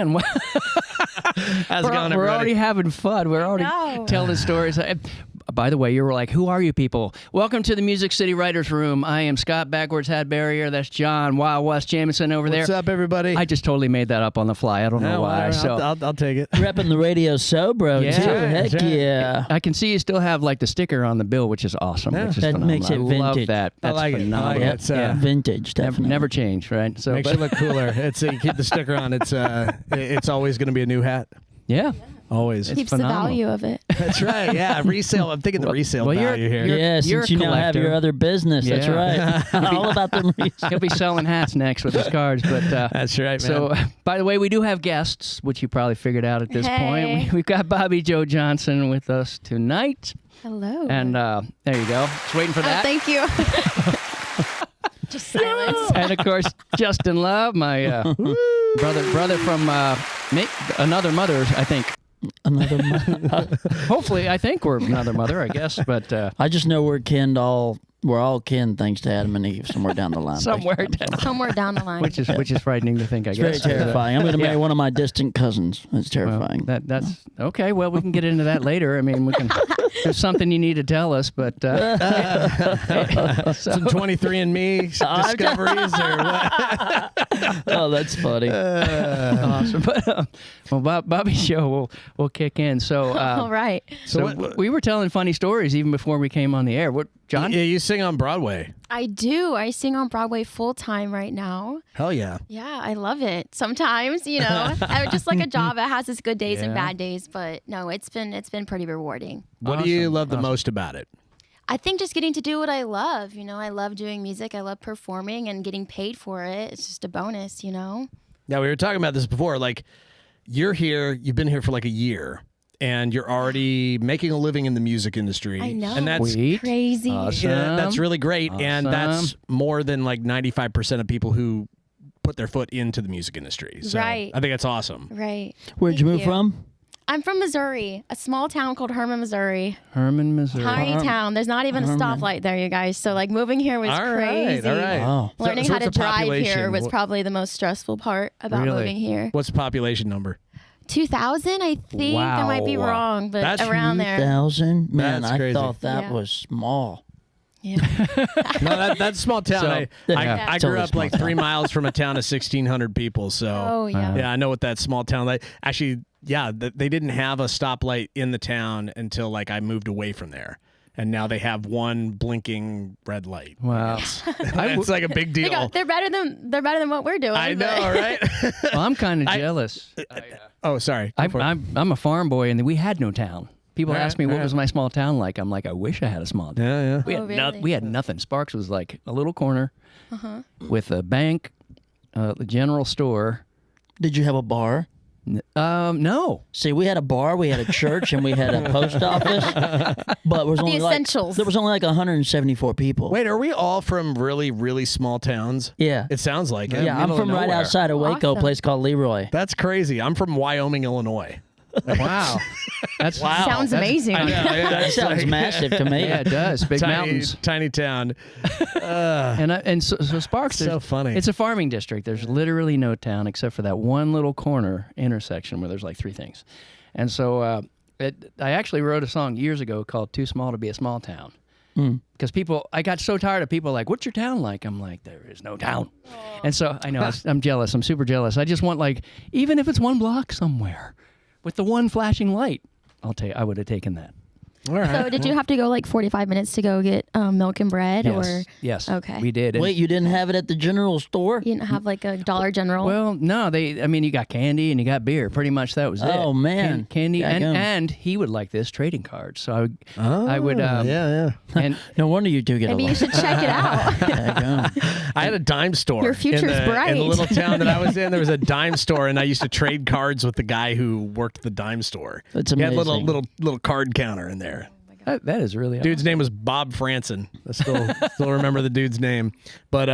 man. How's it going, everybody? We're already having fun. We're already telling stories. By the way, you were like, who are you people? Welcome to the Music City Writers Room. I am Scott Backwards Hat Barrier. That's John Wild West Jameson over there. What's up, everybody? I just totally made that up on the fly. I don't know why. Well, so I'll take it. Repping the radio bro, Yeah. too. Sure, Heck sure. yeah. I can see you still have like the sticker on the bill, which is awesome. Yeah. Which is That phenomenal. makes it I love vintage. that. That's I like it. phenomenal. It's, Vintage, definitely. Never change, right? So, Makes you look cooler. It's you keep the sticker on. It's always going to be a new hat. yeah. Always. Keeps phenomenal. the value of it. That's right. Yeah, resale. I'm thinking the resale value here. Yeah, you're since a you now have collector. your other business. That's Yeah. right. All about the He'll be selling hats next with his cards. But That's right, man. So, by the way, we do have guests, which you probably figured out at this Hey. point. We've got Bobby Joe Johnson with us tonight. Hello. And there you go. Just waiting for that. Thank you. Just silence. And, of course, Justin Love, my brother from another mother, I think. another month. Hopefully, I think we're another mother, I guess. But I just know we're all kin thanks to Adam and Eve somewhere down the line. somewhere down, Somewhere down the line. which is frightening to think, I It's guess. very terrifying. I'm going to marry Yeah. one of my distant cousins. It's Well, terrifying. that's okay. Well, we can get into that later. I mean, we can. There's something you need to tell us, but Some 23andMe discoveries or what? Oh, that's funny. awesome. But well, Bobby's show will kick in. So, All right. so we were telling funny stories even before we came on the air. What, John? Yeah, you sing on Broadway. I do. I sing on Broadway full time right now. Hell yeah. Yeah, I love it. Sometimes, just like a job, it has its good days and Yeah. bad days. But no, it's been pretty rewarding. What do you Awesome, love the awesome. most about it? I think just getting to do what I love. I love doing music. I love performing and getting paid for it. It's just a bonus. Now, we were talking about this before. Like, you're here, you've been here for like a year, and you're already making a living in the music industry. I know. And that's, Sweet. Crazy. Awesome. that's really great. And that's Awesome. more than like 95% of people who put their foot into the music industry. So Right. I think that's awesome. Right. Where'd you Thank move from? I'm from Missouri, a small town called Herman, Missouri. Herman, Missouri. Tiny town. There's not even a stoplight there, you guys. So like moving here was All crazy. right. All right. Oh. Learning So how to what's the drive here population? was What- probably the most stressful part about Really? moving here. What's the population number? 2,000, I think. I might be Wow. wrong, but That's around there. 2,000? Man, That's I crazy. thought that Yeah. was small. Yeah. No, that's a small town. So- I It's grew only a up small like town. 3 miles from a town of 1,600 people. So Oh, yeah. yeah, I know what that small town. Like, actually, yeah, they didn't have a stoplight in the town until like I moved away from there, and now they have one blinking red light. Wow. It's like a big deal. They're better than what we're doing. I know, but- right? Well, I'm kind of jealous. Oh, sorry. Go for it. I'm a farm boy, and we had no town. People All ask right, me, all what was my small town like? I'm like, I wish I had a small town. Yeah, yeah. We had, Oh, really? we had nothing. Sparks was like a little corner with a bank, a general store. Did you have a bar? No. See, we had a bar, we had a church, and we had a post office. But there was only essentials. there was only like 174 people. Wait, are we all from really, really small towns? Yeah. It sounds like it. Yeah, I'm Middle of from right nowhere. outside of Waco, a Awesome. place called Leroy. That's crazy. I'm from Wyoming, Illinois. Wow. That's Sounds amazing. That sounds massive to me. Yeah, it does. Big Tiny, mountains. tiny town. And so Sparks, So there's- funny. It's a farming district. There's literally no town except for that one little corner intersection where there's like three things. And so I actually wrote a song years ago called "Too Small to Be a Small Town." Because I got so tired of people like, "What's your town like?" I'm like, "There is no town." And so I know I'm jealous. I'm super jealous. I just want like, even if it's one block somewhere, with the one flashing light, I would have taken that. All right. So did you have to go like 45 minutes to go get milk and bread, or Yes. Okay. We did. And- Wait, you didn't have it at the general store? you didn't have like a Dollar General? Well, no, you got candy and you got beer. Pretty much that was it. Oh, man. Candy Daggum. and he would like this trading cards. So I would yeah. and No wonder you do get Maybe a you should check it out. Daggum. I had a dime store. Your future's in the bright. little town that I was in, there was a dime store, and I used to trade cards with the guy who worked the dime store. That's He had amazing. little card counter in there. that is really Dude's name was Bob Franson. I still remember the dude's name. But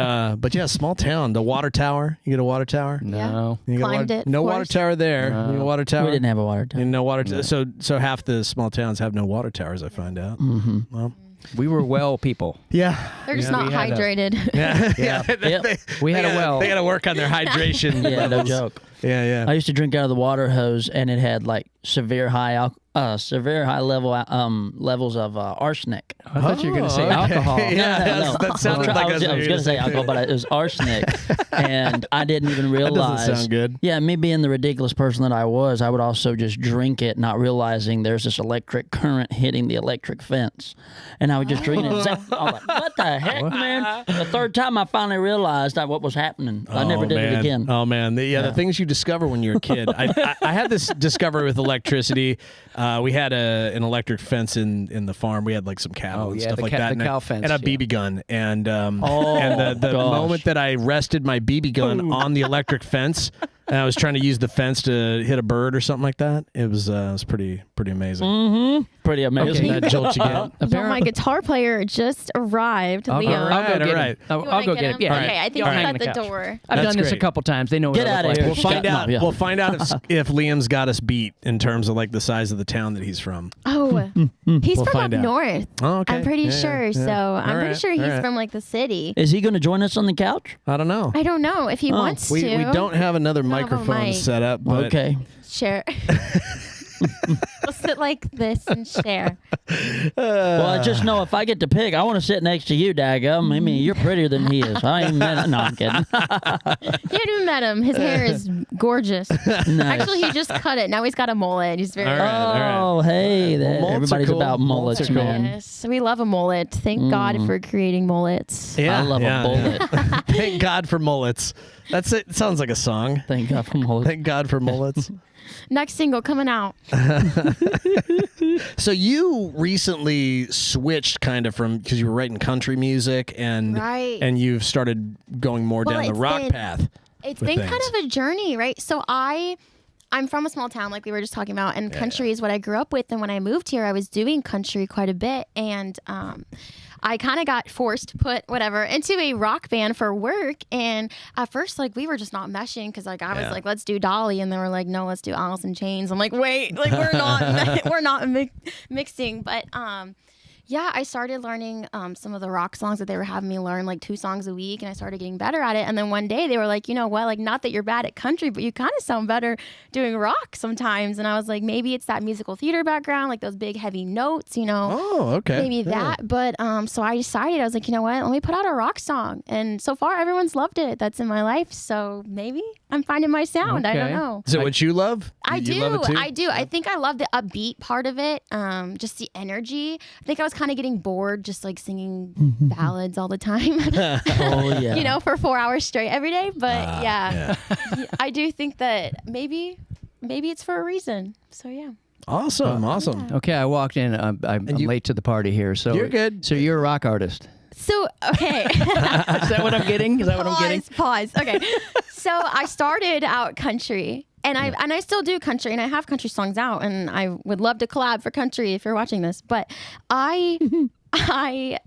yeah, small town. The water tower. You get a water tower? no. You get a Climbed water- it, No of water course. tower there. You get a water tower. We didn't have a water tower. No water. So half the small towns have no water towers. I find out. Mm-hmm. Well, We were well people. Yeah. They're just Yeah. not We had a- hydrated. Yeah. Yep. We had a They well. got to work on their hydration. Yeah, no levels. joke. Yeah. I used to drink out of the water hose, and it had like severe high levels of arsenic. I thought you were going to say okay. alcohol. Yeah. No. That sounded like I was going to say alcohol, but it was arsenic, and I didn't even realize. sound good. Yeah, me being the ridiculous person that I was, I would also just drink it, not realizing there's this electric current hitting the electric fence, and I would just drink it. I was like, "What the heck, man?" The third time, I finally realized what was happening. I never did it again. Oh man, the things you discover when you're a kid. I had this discovery with electricity. We had an electric fence in the farm. We had like some cattle and stuff like that, the cow fence, and a BB gun. And and the gosh. moment that I rested my BB gun on the electric fence, and I was trying to use the fence to hit a bird or something like that, it was pretty amazing. Pretty amazing. That jolt you get. Yo, my guitar player just arrived. I'll go, Leon. I'll go All get right. him. I'll, You I'll wanna go get him. him? Yeah. Okay, I think I'll he's hang at on the couch. door. I've That's done this a great. couple times. They know what Get I outta look here. like. We'll find out. Yeah. We'll find out if Liam's got us beat in terms of like the size of the town that he's from. Oh, he's We'll from find up out. north. Oh, okay. I'm pretty Yeah, sure. yeah. So I'm All pretty right, sure all he's right. from like the city. Is he going to join us on the couch? I don't know. I don't know if he wants We to. don't have another have a microphone mic. set up. But Okay. Share. We'll sit like this and share. Well, I just know if I get to pick, I want to sit next to you, daggum. I mean, you're prettier than he is. I ain't met. No, I'm kidding. You haven't met him. His hair is gorgeous. Nice. Actually, he just cut it. Now he's got a mullet. He's very. All right. Oh, hey, Well, there. mullets are Everybody's cool. about Mullets mullets, are cool. man. Yes, we love a mullet. Thank God for creating mullets. Yeah, I love yeah, a bullet. yeah. Thank God for mullets. That's it. Sounds like a song. Thank God for mullets. Thank God for mullets. Next single coming out. So you recently switched kind of from because you were writing country music and Right. and you've started going more Well, down the it's rock been- path. It's with been kind things. of a journey, right? So I'm from a small town, like we were just talking about, and country is what I grew up with. And when I moved here, I was doing country quite a bit, and I kind of got forced to put whatever into a rock band for work. And at first, like we were just not meshing because like I was Yeah. like, let's do Dolly, and they were like, no, let's do Alice in Chains. I'm like, wait, like we're not we're not mixing, but yeah, I started learning some of the rock songs that they were having me learn, like 2 songs a week, and I started getting better at it. And then one day they were like, you know what, like not that you're bad at country, but you kind of sound better doing rock sometimes. And I was like, maybe it's that musical theater background, like those big heavy notes, you know. Oh, okay. Maybe that, but so I decided, I was like, you know what, let me put out a rock song. And so far, everyone's loved it. That's in my life, so maybe I'm finding my sound. I don't Okay. know. Is it what you love? I You do. love it too? I do. I think I love the upbeat part of it. Just the energy. I think I was kind of getting bored just like singing ballads all the time. Oh, yeah. You know, for 4 hours straight every day. But yeah, I do think that maybe it's for a reason. So yeah. Awesome. Awesome. Okay, I walked in. I'm you- late to the party here. So You're good. So you're a rock artist. So okay. Is that what I'm getting? Is that what I'm getting? Pause. Okay. So I started out country. And I still do country, and I have country songs out, and I would love to collab for country if you're watching this. But I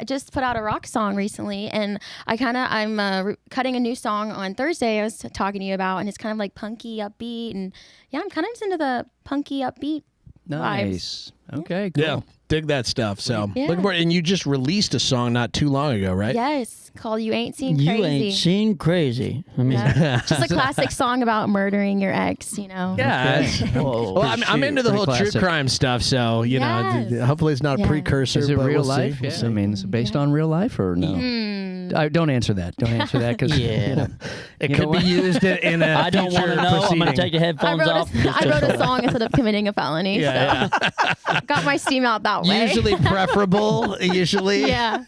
just put out a rock song recently, and I'm cutting a new song on Thursday. I was talking to you about, and it's kind of like punky, upbeat, and yeah, I'm kind of just into the punky, upbeat. Nice. Okay, cool. Yeah. Dig that stuff. So Yeah. looking for it. And you just released a song not too long ago, right? Yes, called "You Ain't Seen Crazy." You ain't seen crazy. I mean, Yeah. Just a classic song about murdering your ex. You know. Yeah. whoa. Well, I'm into the Pretty whole classic. true crime stuff, so you know, Yes. hopefully it's not a Yeah. precursor. Is it but real we'll see. life? We'll Yeah. see. I mean, is it based on real life or no? Don't answer that. Don't answer that because Yeah. It You could know be what? used in a I don't want to future know. I'm going to proceeding. take the I headphones wrote, off. I wrote a song instead of committing a felony. Yeah, so got my steam out that way. Usually preferable. Usually, Yeah.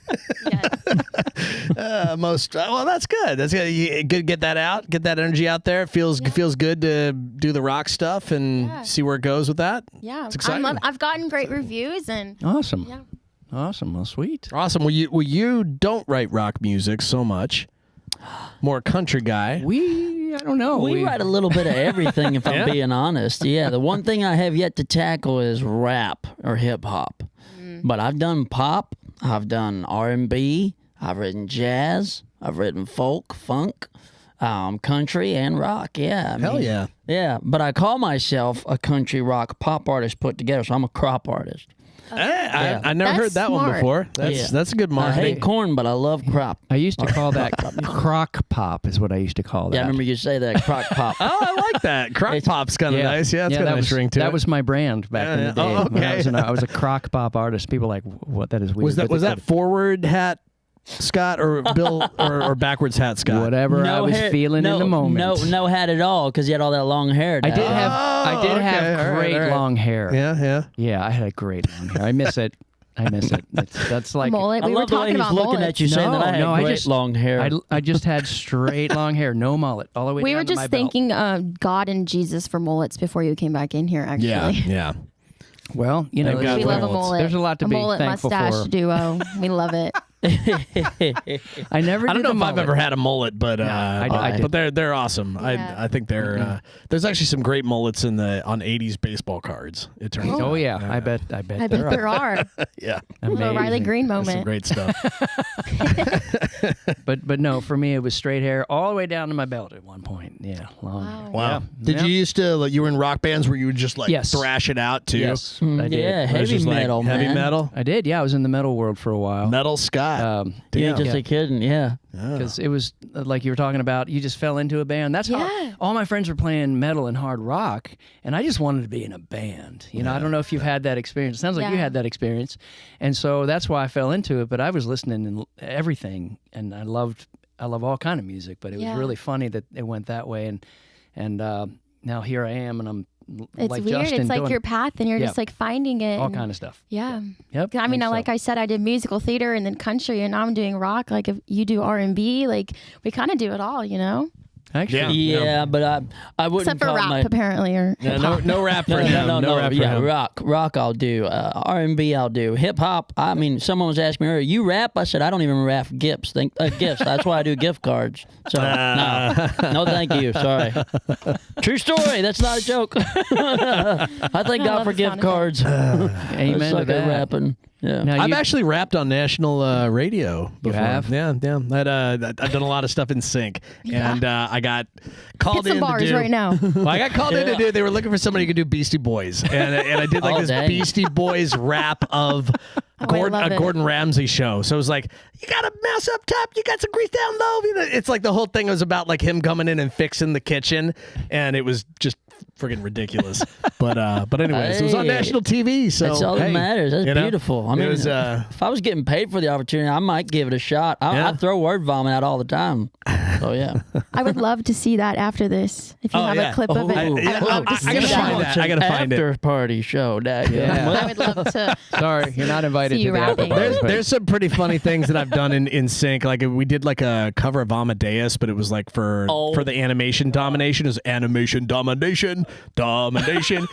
Yes. most. Well, that's good. That's good. You good. Get that out. Get that energy out there. It feels good to do the rock stuff and Yeah. see where it goes with that. Yeah. It's exciting. I've gotten great reviews, and awesome. yeah. Awesome. Well, sweet. Awesome. Well, you don't write rock music so much. More country guy. I don't know. We write a little bit of everything, if Yeah? I'm being honest. Yeah, the one thing I have yet to tackle is rap or hip hop. But I've done pop, I've done R&B, I've written jazz, I've written folk, funk, country, and rock. Yeah, I Hell mean, yeah. yeah. But I call myself a country rock pop artist put together, so I'm a crop artist. I never That's heard that one smart. before. That's a good I marketing. hate corn, but I love crop. I used to call that crock pop is what I used to call that. Yeah, I remember you say that, crock pop. Oh, I like that. Crock pop's kind of nice. Yeah, it's got a nice ring to it. That was my brand back in the day. Oh, When okay. I was a crock pop artist. People were like, what? That is weird. Was that forward hat Scott or Bill or backwards hat Scott? Whatever I was feeling in the moment. No hat at all, because he had all that long hair. I did have All great right. long hair. Yeah. Yeah, I had a great long hair. I miss it. That's like mullet. I We were love the way talking he's about looking mullets. at you saying that I had I great just- long hair. I just had straight long hair, no mullet, all the way We down were to my just belt. thanking God and Jesus for mullets before you came back in here, actually. Yeah. Well, you know, Thank God We for love a mullets. mullet. There's a lot to be mullet thankful mustache for. duo. We love it. I never. I don't did know a if I've mullet. ever had a mullet, but I did. but they're awesome. Yeah. I think they're there's actually some great mullets on 80s baseball cards. It turns out. Oh yeah, I bet. I bet there are. Yeah. A little Riley Amazing. Green That's some moment. great stuff. But no, for me it was straight hair all the way down to my belt at one point. Yeah, long. hair. Wow. Yeah. Did Yeah. you used to like you were in rock bands where you would just like Yes. thrash it out too? Yes, I did. Yeah, Or it's heavy just, like, metal, man. Heavy metal. I did. Yeah, I was in the metal world for a while. Metal Scott. You Damn. ain't just a kidding, yeah. Because it was like you were talking about, you just fell into a band. That's how Yeah. all my friends were playing metal and hard rock, and I just wanted to be in a band. You know, I don't know if you've had that experience. It sounds like you Yeah. had that experience, and so that's why I fell into it. But I was listening to everything, and I love all kind of music. But it was Yeah. really funny that it went that way, and now here I am, and I'm It's like weird. Justin It's like doing your path, and you're Yeah. just like finding it. all and- kind of stuff. Yeah. Yep. I mean, think so. like I said, I did musical theater and then country, and now I'm doing rock. Like if you do R&B, like we kind of do it all, you know. Actually, Yeah, but I wouldn't Except for call rap, my... apparently, or Yeah, hip-hop. no rap for him. No, rap for yeah, him. rock I'll do. R&B I'll do. Hip hop. I mean, someone was asking me earlier, you rap? I said I don't even rap gifts. Gifts. That's why I do gift cards. So no, thank you. Sorry. True story. That's not a joke. I thank I God love for the gift sound cards. amen to Suck at that. rapping. Yeah. Now I've you- actually rapped on national radio before. have? Yeah. I've done a lot of stuff in sync, and I got called Hit some in bars to do. right now. Well, I got called in to do. They were looking for somebody who could do Beastie Boys, and I did like Oh, this dang. Beastie Boys rap of I Gordon, love a it. Gordon Ramsay show. So it was like, you got a mouse up top, you got some grease down low. You know, it's like the whole thing was about like him coming in and fixing the kitchen, and it was just friggin' ridiculous. But anyways, it was on Hey. national TV. So That's all that hey, matters. That's you know, beautiful. I mean, it was. if I was getting paid for the opportunity, I might give it a shot. I throw word vomit out all the time. So yeah. I would love to see that after this. If you Oh, have yeah. a clip of it, Oh, I would yeah, love to I see gotta that. find that. I gotta find it. After party show. Yeah. I would love to. Sorry, you're not invited See to you the after rapping. party, but- There's some pretty funny things that I've done in sync. Like we did like a cover of Amadeus, but it was like for the animation domination. It was animation domination.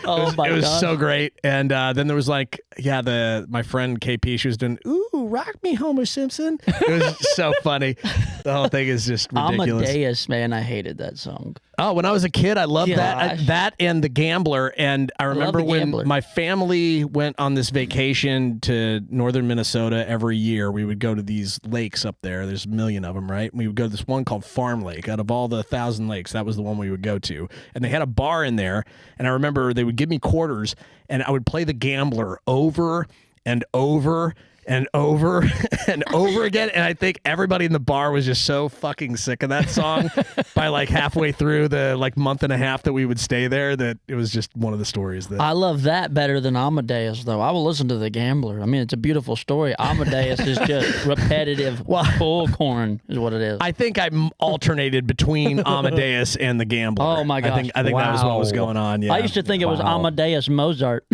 Oh, my it was God. so great. And then there was like my friend KP. She was doing rock me Homer Simpson. It was so funny. The whole thing is just ridiculous. Amadeus, man, I hated that song. Oh, when I was a kid, I loved Gosh. that and The Gambler. And I remember The when Gambler. my family went on this vacation to northern Minnesota every year. We would go to these lakes up there. There's a million of them, right? We would go to this one called Farm Lake. Out of all the 1,000 lakes, that was the one we would go to. And they had a bar in there. And I remember they would give me quarters, and I would play The Gambler over and over and over and over again. And I think everybody in the bar was just so fucking sick of that song by like halfway through the like month and a half that we would stay there, that it was just one of the stories that I love that better than Amadeus, though. I will listen to The Gambler. I mean, it's a beautiful story. Amadeus is just repetitive bullcorn is what it is. I think I alternated between Amadeus and The Gambler. Oh, my gosh. I think that was what was Wow. going on. Yeah. I used to think it was Wow. Amadeus Mozart.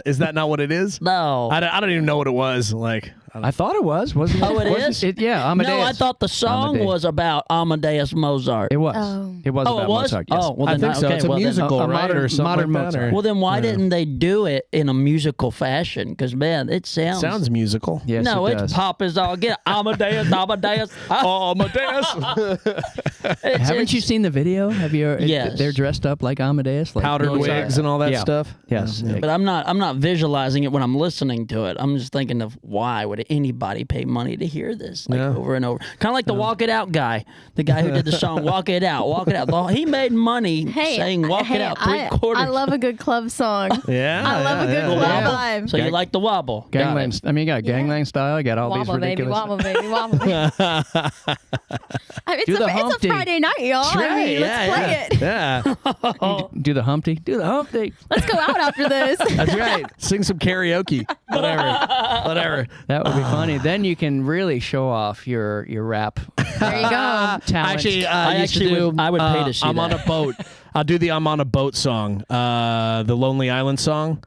Is that not what it is? No. I don't even know what it was. Like, I thought it was. Wasn't it? Oh, it Wasn't is? yeah, Amadeus. No, I thought the song Amadeus. was about Amadeus Mozart. It was. Oh. It was Oh, about it was? Mozart. Yes. Oh, well, I then think so. okay, It's a well, then- musical, a right? modern- or something modern like that, Mozart. or- Well, then why didn't they do it in a musical fashion? Because, man, it sounds musical. Yes, no, it it's does. pop as all get. Amadeus. Amadeus. Haven't you seen the video? Have you? Yes. They're dressed up like Amadeus, like Powdered wigs and all that stuff. Yes. But I'm not visualizing it when I'm listening to it. I'm just thinking of why would anybody pay money to hear this over and over? Kind of like the Walk It Out guy, the guy who did the song Walk It Out, Walk It Out. He made money saying Walk It Out 3/4. I love a good club song. Yeah. I love a good club vibe. So you like the wobble? Gangland. I mean, you got Gangland style. You got all Wobble, these baby, ridiculous. wobble, baby, wobble. It's a Friday night, y'all. I mean, let's play it. Yeah. Do the Humpty. Do the Humpty. Let's go out after this. That's right. Sing some karaoke. Whatever. That would be funny. Then you can really show off your rap There you go. talent. Actually, I would pay to see I'm that. on a boat. I'll do the I'm on a boat song. The Lonely Island song.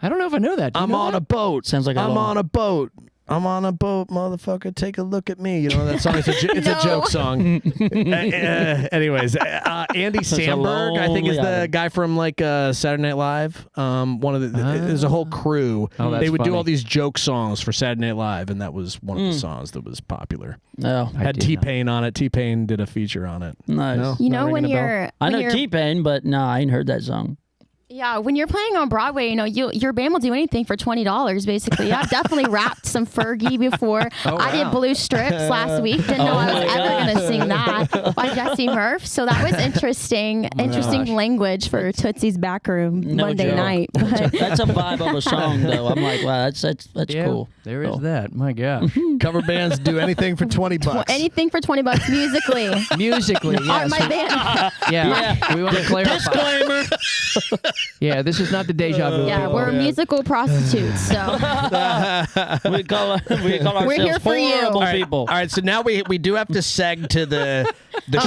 I don't know if I know that. Do you I'm know on that? a boat. Sounds like I'm on a boat. I'm on a boat, motherfucker. Take a look at me. You know that song? It's a joke song. Anyways, Andy Samberg, I think, is the guy from like Saturday Night Live. One of the there's a whole crew. Oh, that's they would do funny. all these joke songs for Saturday Night Live, and that was one of the songs that was popular. No, Had T-Pain on it. T-Pain did a feature on it. nice. No? You know Not when ringing a bell? you're I know you're- T-Pain, but no, I ain't heard that song. Yeah, when you're playing on Broadway, you know, your band will do anything for $20, basically. I've definitely rapped some Fergie before. I did Blue Strips last week. Didn't know I was ever going to sing that by Jesse Murph. So that was interesting language for Tootsie's Backroom No Monday joke. night. But That's a vibe of a song, though. I'm like, wow, that's Yeah, cool. There is that. My God. Cover bands do anything for $20. anything for $20 musically. Musically, yes. My band. Yeah. We want to clarify. Disclaimer. Yeah, this is not the deja vu. Yeah, people. we're musical prostitutes. So we call ourselves We're here for you. horrible All right, people. All right, so now we do have to seg to the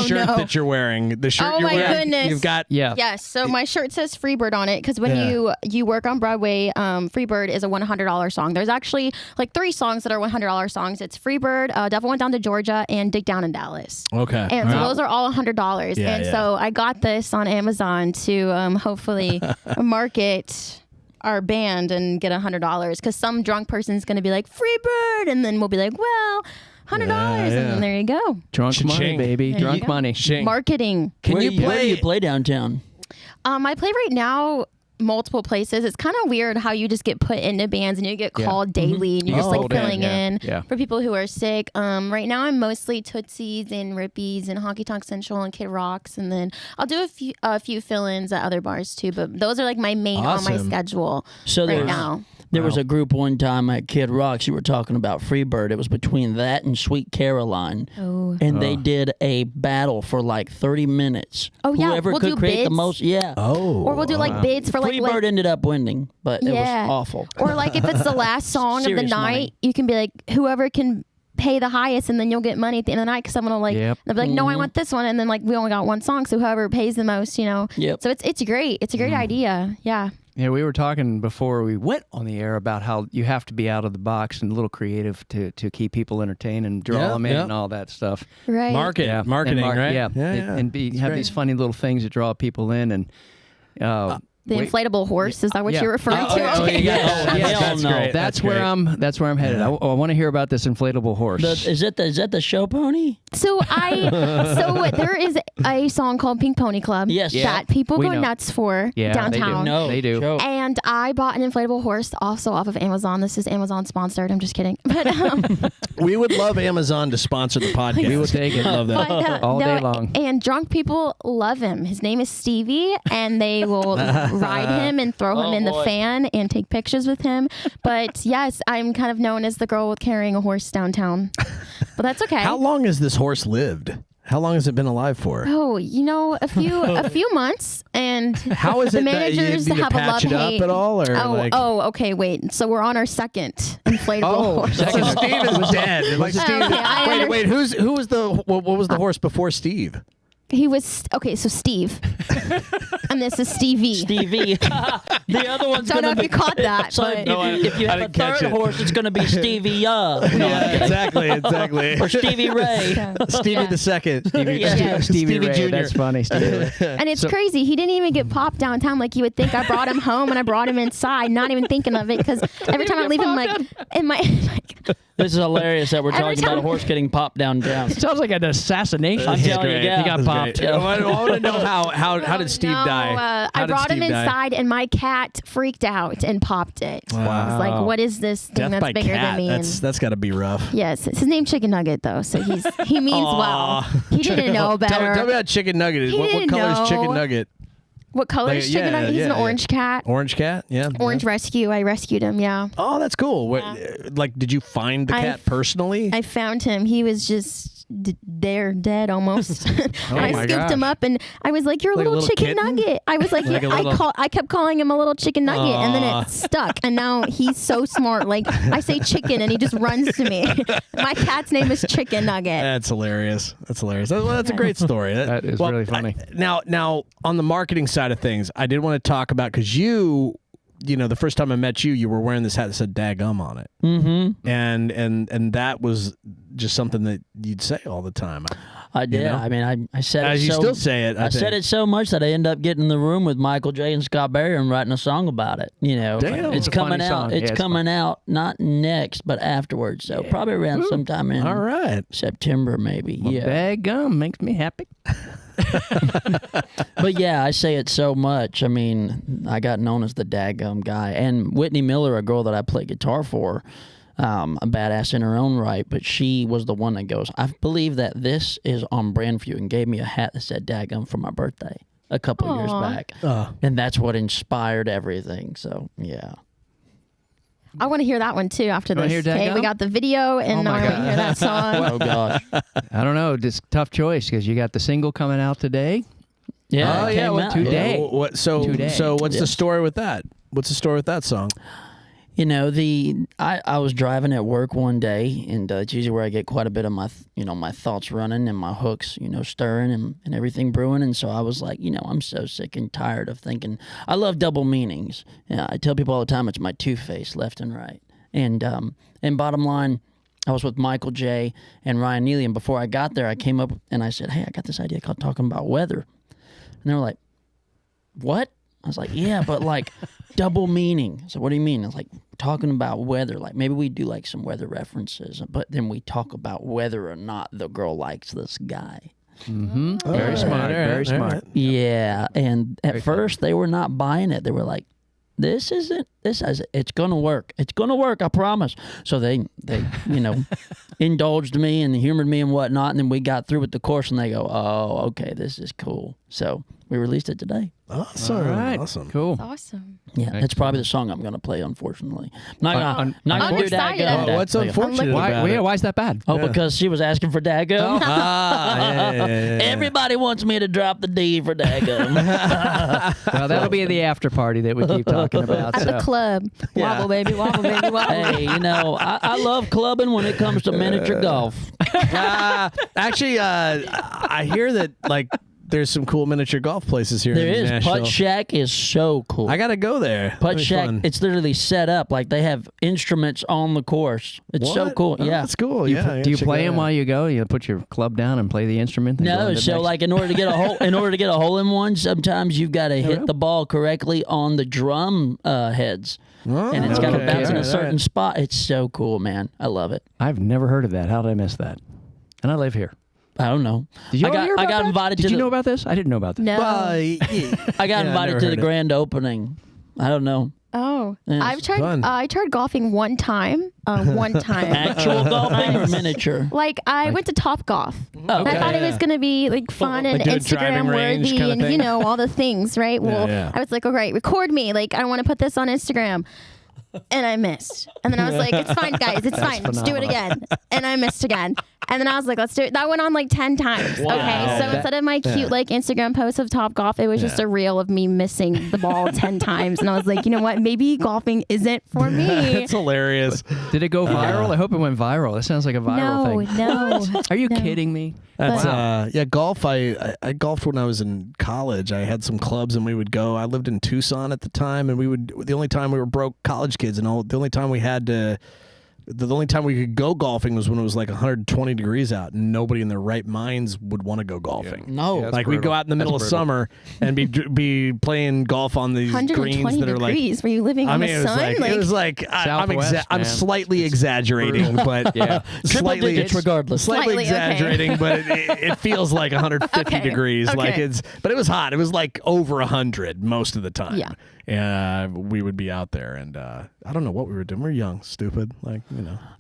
shirt no. that you're wearing. The shirt Oh, you're my wearing. goodness. You've got Yeah. yes, so my shirt says Freebird on it because when you work on Broadway, Freebird is a $100 song. There's actually like 3 songs that are $100 songs. It's Freebird, Devil Went Down to Georgia, and Dig Down in Dallas. Okay. And so those are all $100. Yeah, and yeah. so I got this on Amazon to hopefully market our band and get $100 because some drunk person's going to be like, Freebird, and then we'll be like, well, $100, and then there you go. Drunk money, Cha-ching. baby. There you Drunk go. money. Shing. Marketing. Can you Where do play? you play downtown? I play right now multiple places. It's kind of weird how you just get put into bands and you get called daily and you're just like called in, filling in yeah. for people who are sick. Right now I'm mostly Tootsies and Rippies and Honky Tonk Central and Kid Rocks, and then I'll do a few fill-ins at other bars too, but those are like my main on my Awesome. schedule So right now. There was a group one time at Kid Rocks. You were talking about Freebird. It was between that and Sweet Caroline. Oh. And they did a battle for like 30 minutes. Oh, yeah. Whoever We'll could do create the bids. most. Yeah. Oh. Or we'll do like bids for like Freebird ended up winning, but it was awful. Or like if it's the last song of the Serious night, money. you can be like whoever can pay the highest, and then you'll get money at the end of the night because someone will like Yep. they'll be like, no, I want this one, and then like we only got one song, so whoever pays the most, you know. Yep. So it's great. It's a great idea. Yeah. Yeah, we were talking before we went on the air about how you have to be out of the box and a little creative to keep people entertained and draw Yeah, them in yeah. and all that stuff. Right. Marketing, And right? Yeah, and have these funny little things that draw people in and. The inflatable horse, is that what yeah. you're referring to? Oh, Okay. yeah. Hell that's no. great. That's where I'm headed. I want to hear about this inflatable horse. Is that the show pony? So there is a song called Pink Pony Club Yes. Yeah. that people We go know. nuts for Yeah, they do. downtown. No, They do. Joke. And I bought an inflatable horse also off of Amazon. This is Amazon sponsored. I'm just kidding. But We would love Amazon to sponsor the podcast. We would take it. Love that. But, All day long. And drunk people love him. His name is Stevie, and they will ride him and throw him in the boy. fan and take pictures with him. But yes, I'm kind of known as the girl with carrying a horse downtown. But that's okay. How long has this horse lived? How long has it been alive for? Oh, a few months, and How is the it that you managers need to have a patch it up love-hate. at all? Or Okay, wait. So we're on our second inflatable horse. So Steve is dead. Like Steve. Okay, I Wait. Who was the? What was the horse before Steve? He was okay. So Steve, and this is Stevie. Stevie. The other one's Don't know gonna if be. you caught that. So but if you I have a didn't catch third it. horse, it's going to be Stevie Yeah, exactly. or Stevie Ray. Stevie the second. Yeah. Stevie Ray. Jr. That's funny. Stevie Ray. And it's crazy. He didn't even get popped downtown. Like you would think I brought him home and I brought him inside, not even thinking of it. Because every time I leave him like in my This is hilarious that we're Every talking about a time- horse getting popped downtown. Sounds like an assassination. I'm telling you, great. yeah. He got popped. I want to know how did Steve No, die? I How did brought him Steve die? inside, and my cat freaked out and popped it. I was like, "What is this thing Death that's by bigger cat. than me?" That's got to be rough. Yes, it's his name Chicken Nugget though, so he means well. He didn't know better. Tell me about Chicken Nugget. He What didn't color is Chicken know. Nugget? What color is Chicken Nugget? He's an orange cat. Orange cat? Yeah. Orange rescue. I rescued him. Yeah. Oh, that's cool. Like, did you find the cat personally? I found him. He was just there, dead almost. I my scooped him gosh. up, and I was like, "You're a Like a little little chicken kitten? nugget." I was like, Like a yeah, little- I kept calling him a little chicken nugget, and then Aw. it stuck. And now he's so smart. Like I say chicken, and he just runs to me. My cat's name is Chicken Nugget. That's hilarious. That's hilarious. That's a great story. That is really funny. Now, on the marketing side of things, I did want to talk about because you know, the first time I met you, you were wearing this hat that said "Daggum" on it, and that was just something that you'd say all the time. I did. know? I mean, I said As it you so, still say it, I said it so much that I ended up getting in the room with Michael J. and Scott Barry and writing a song about it. You know, Damn. it's It's a funny coming out. song. It's Yeah, it's coming out not next, but afterwards. So probably around sometime in All right. September, maybe. Yeah. Daggum makes me happy. But yeah, I say it so much. I mean, I got known as the daggum guy. And Whitney Miller, a girl that I play guitar for, a badass in her own right, but she was the one that goes, I believe that this is on brand for you, and gave me a hat that said daggum for my birthday a couple of years Aw. back. And that's what inspired everything. So, yeah. I want to hear that one too after wanna this. hear Okay, Daggum? we got the video, and Oh now my I want to God. hear that song. Oh, gosh. I don't know. It's a tough choice because you got the single coming out today. Yeah, Oh, it yeah, came well, out. today. What? So Today. what's the Yes. story with that? What's the story with that song? You know, I was driving at work one day, and it's usually where I get quite a bit of my my thoughts running and my hooks stirring and everything brewing. And so I was like, I'm so sick and tired of thinking. I love double meanings. I tell people all the time it's my two-face, left and right. And bottom line, I was with Michael J. and Ryan Neely, and before I got there, I came up and I said, "Hey, I got this idea called talking about weather," and they were like, "What?" I was like, "Yeah, but like double meaning." So what do you mean? I was like, talking about weather. Like maybe we do like some weather references, but then we talk about whether or not the girl likes this guy. Very smart. Very smart. Yeah, and at first they were not buying it. They were like, it's gonna work. It's gonna work, I promise. So they indulged me and humored me and whatnot, and then we got through with the course and they go, "Oh, okay, this is cool." So we released it today. Awesome. All right. Awesome. Cool. Awesome. Yeah, that's probably the song I'm gonna play, unfortunately. Not gonna I'm do that. excited. What's unfortunate Why? about it? Why is that bad? Oh, because she was asking for Daggum. Yeah. Everybody wants me to drop the D for Daggum. Well, that'll be the after party that we keep talking about. At the club, wobble baby, wobble baby, wobble. Hey, I love clubbing when it comes to miniature golf. Actually, I hear that like there's some cool miniature golf places here There in is. Nashville. Putt Shack is so cool. I gotta go there. That'd Putt be Shack, fun. it's literally set up like they have instruments on the course. It's so What? cool. Oh, Yeah. that's cool. Do you, Yeah. do you check play that them out. while you go? You put your club down and play the instrument. then go No, into so next- like in order to get a hole in one, sometimes you've got to hit the ball correctly on the drum heads, Oh, and it's got to okay. bounce in a All certain right. spot. It's so cool, man. I love it. I've never heard of that. How did I miss that? And I live here. I don't know. Did you I got hear about I got that? invited Did to you the know about this? I didn't know about this. No. I got Yeah, invited never to the heard it. grand opening. I don't know. Oh, Yes. I've tried. Fun. I tried golfing one time. Actual golfing or miniature? Like I went to Top Golf. Oh, And I thought it was gonna be like fun Like and do a driving Instagram range worthy kinda and thing? all the things, right? Well, yeah. I was like, all right, record me. Like I want to put this on Instagram. And I missed. And then I was like, it's fine, guys. It's fine. Let's do it again. And I missed again. And then I was like, let's do it. That went on like 10 times. Wow. Okay. So instead of my cute like Instagram post of Top Golf, it was just a reel of me missing the ball 10 times. And I was like, you know what? Maybe golfing isn't for me. That's hilarious. Did it go viral? I hope it went viral. That sounds like a viral thing. No. Are you No. kidding me? That's Wow. yeah, golf. I golfed when I was in college. I had some clubs and we would go. I lived in Tucson at the time, and the only time we were broke college kids, and the only time we had to the only time we could go golfing was when it was like 120 degrees out, and nobody in their right minds would want to go golfing. No. Yeah, Like we'd go out in the middle of summer and be playing golf on these greens 120 that are like. degrees. Were you living on the sun? It was like Southwest, I'm man. slightly exaggerating, but Yeah. Triple slightly digits regardless. slightly Slightly, okay. exaggerating, but it feels like 150 Okay, degrees. Like okay. but it was hot. It was like over 100 most of the time. Yeah. And we would be out there, and I don't know what we were doing. We were young, stupid, like